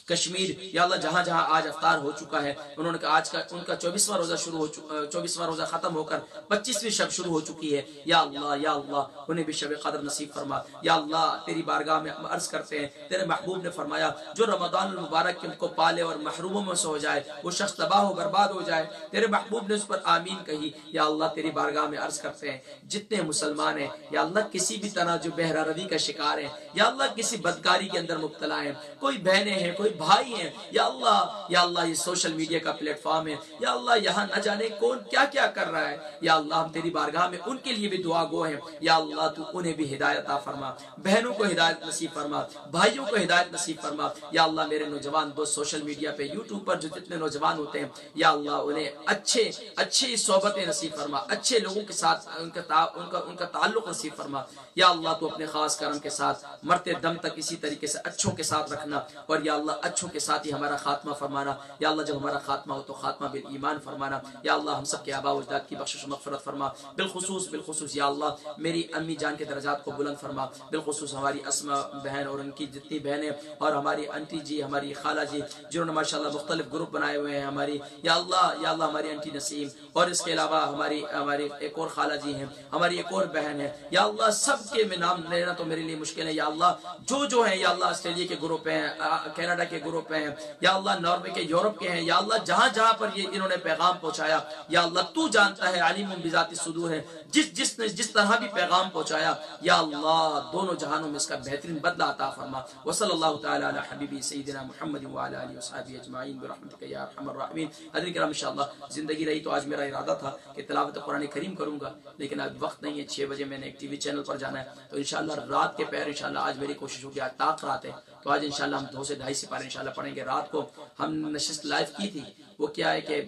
کشمیر یا اللہ، جہاں جہاں آج افطار ہو چکا ہے، انہوں نے کہا آج کا ان کا 24واں روزہ 24واں روزہ ختم ہو کر 25ویں شب شروع ہو چکی ہے یا اللہ انہیں بھی شب قدر نصیب فرما یا اللہ، تیری بارگاہ میں عرض کرتے ہیں، تیرے محبوب نے فرمایا جو رمضان المبارک کو پالے اور محروموں میں سے ہو جائے وہ شخص تباہ و برباد ہو جائے، تیرے محبوب نے اس پر آمین کہی یا اللہ، تیری بارگاہ میں عرض کرتے ہیں جتنے مسلمان ہیں یا اللہ، کسی بھی طرح جو بہرہ روی کا شکار ہیں یا اللہ، کسی بدکاری کے اندر مبتلا ہیں، کوئی بہنیں ہیں، ہیں, کوئی بھائی ہیں, یا اللہ یہ سوشل میڈیا کا پلیٹ فارم ہے, یا اللہ یہاں نہ جانے کون کیا کیا کر رہا ہے, یا اللہ ہم تیری بارگاہ میں ان کے لیے بھی دعا گو ہیں, یا اللہ تو انہیں بھی ہدایت عطا فرما, بہنوں کو ہدایت نصیب فرما, بھائیوں کو ہدایت نصیب فرما, یا اللہ میرے نوجوان دوست سوشل میڈیا پہ یوٹیوب پر جو جتنے نوجوان ہوتے ہیں, یا اللہ انہیں اچھی صحبتیں نصیب فرما, اچھے لوگوں کے ساتھ ان کا تعلق نصیب فرما, یا اللہ تو اپنے خاص کرم کے ساتھ مرتے دم تک اسی طریقے سے اچھوں کے ساتھ رکھنا, اور یا اللہ اچھوں کے ساتھ ہی ہمارا خاتمہ فرمانا, یا اللہ جب ہمارا خاتمہ ہو تو خاتمہ بالایمان فرمانا, یا اللہ ہم سب کے آباء و اجداد کی بخشش و مغفرت فرما, بالخصوص یا اللہ میری امی جان کے درجات کو بلند فرما, بالخصوص ہماری اسما بہن اور ان کی جتنی بہنیں, اور ہماری انٹی جی, ہماری خالہ جی جنہوں نے ماشاءاللہ مختلف گروپ بنائے ہوئے ہیں ہماری, یا اللہ ہماری انٹی نسیم, اور اس کے علاوہ ہماری ایک اور خالہ جی ہیں, ہماری ایک اور بہن ہے, یا اللہ سب کے میں نام لینا تو میرے لیے مشکل ہے, یا اللہ جو ہیں, یا اللہ آسٹریلیا کے گروپ ہیں, کینیڈا کے گروپ ہیں, یا اللہ ناروے کے, یورپ کے ہیں, یا اللہ جہاں پر یہ انہوں نے پیغام پہنچایا, یا اللہ تو جانتا ہے, علیم بذات الصدور ہے, جس نے جس طرح بھی پیغام پہنچایا, یا اللہ دونوں جہانوں میں اس کا بہترین بدلہ عطا فرما. وصلی اللہ تعالی علی حبیبی سیدنا محمد وعلی آلہ وصحبہ اجمعین برحمتک یا ارحم الراحمین. حضرات کرام انشاءاللہ زندگی رہی تو آج میرا ارادہ تھا کہ تلاوت قرآن کریم کروں گا, لیکن اب وقت نہیں ہے, 6 بجے میں نے ایک ٹی وی چینل پر جانا ہے, تو انشاءاللہ رات کے پیر انشاءاللہ آج میری کوشش ہوگی, آج طاق رات ہے تو آج انشاءاللہ ہم 2 سے 2.5 سپارے انشاءاللہ پڑھیں گے. رات کو ہم نشست لائیو کی تھی, وہ کیا ہے کہ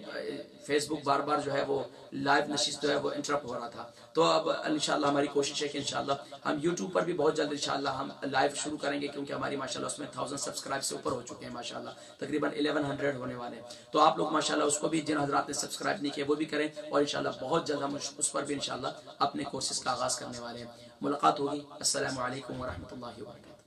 فیس بک بار جو ہے وہ لائیو نشست جو ہے وہ انٹرپٹ ہو رہا تھا, تو اب انشاءاللہ ہماری کوشش ہے کہ انشاءاللہ ہم یوٹیوب پر بھی بہت جلد انشاءاللہ ہم لائیو شروع کریں گے, کیونکہ ہماری ماشاءاللہ اس میں 1000 سبسکرائب سے اوپر ہو چکے ہیں, ماشاءاللہ تقریباً 1100 ہونے والے ہیں. تو آپ لوگ ماشاءاللہ اس کو بھی, جن حضرات نے سبسکرائب نہیں کیا وہ بھی کریں, اور انشاءاللہ بہت جلد ہم اس پر بھی انشاءاللہ اپنے کورسز کا آغاز کرنے والے ہیں. ملاقات ہوگی. السلام علیکم ورحمۃ اللہ وبرکاتہ.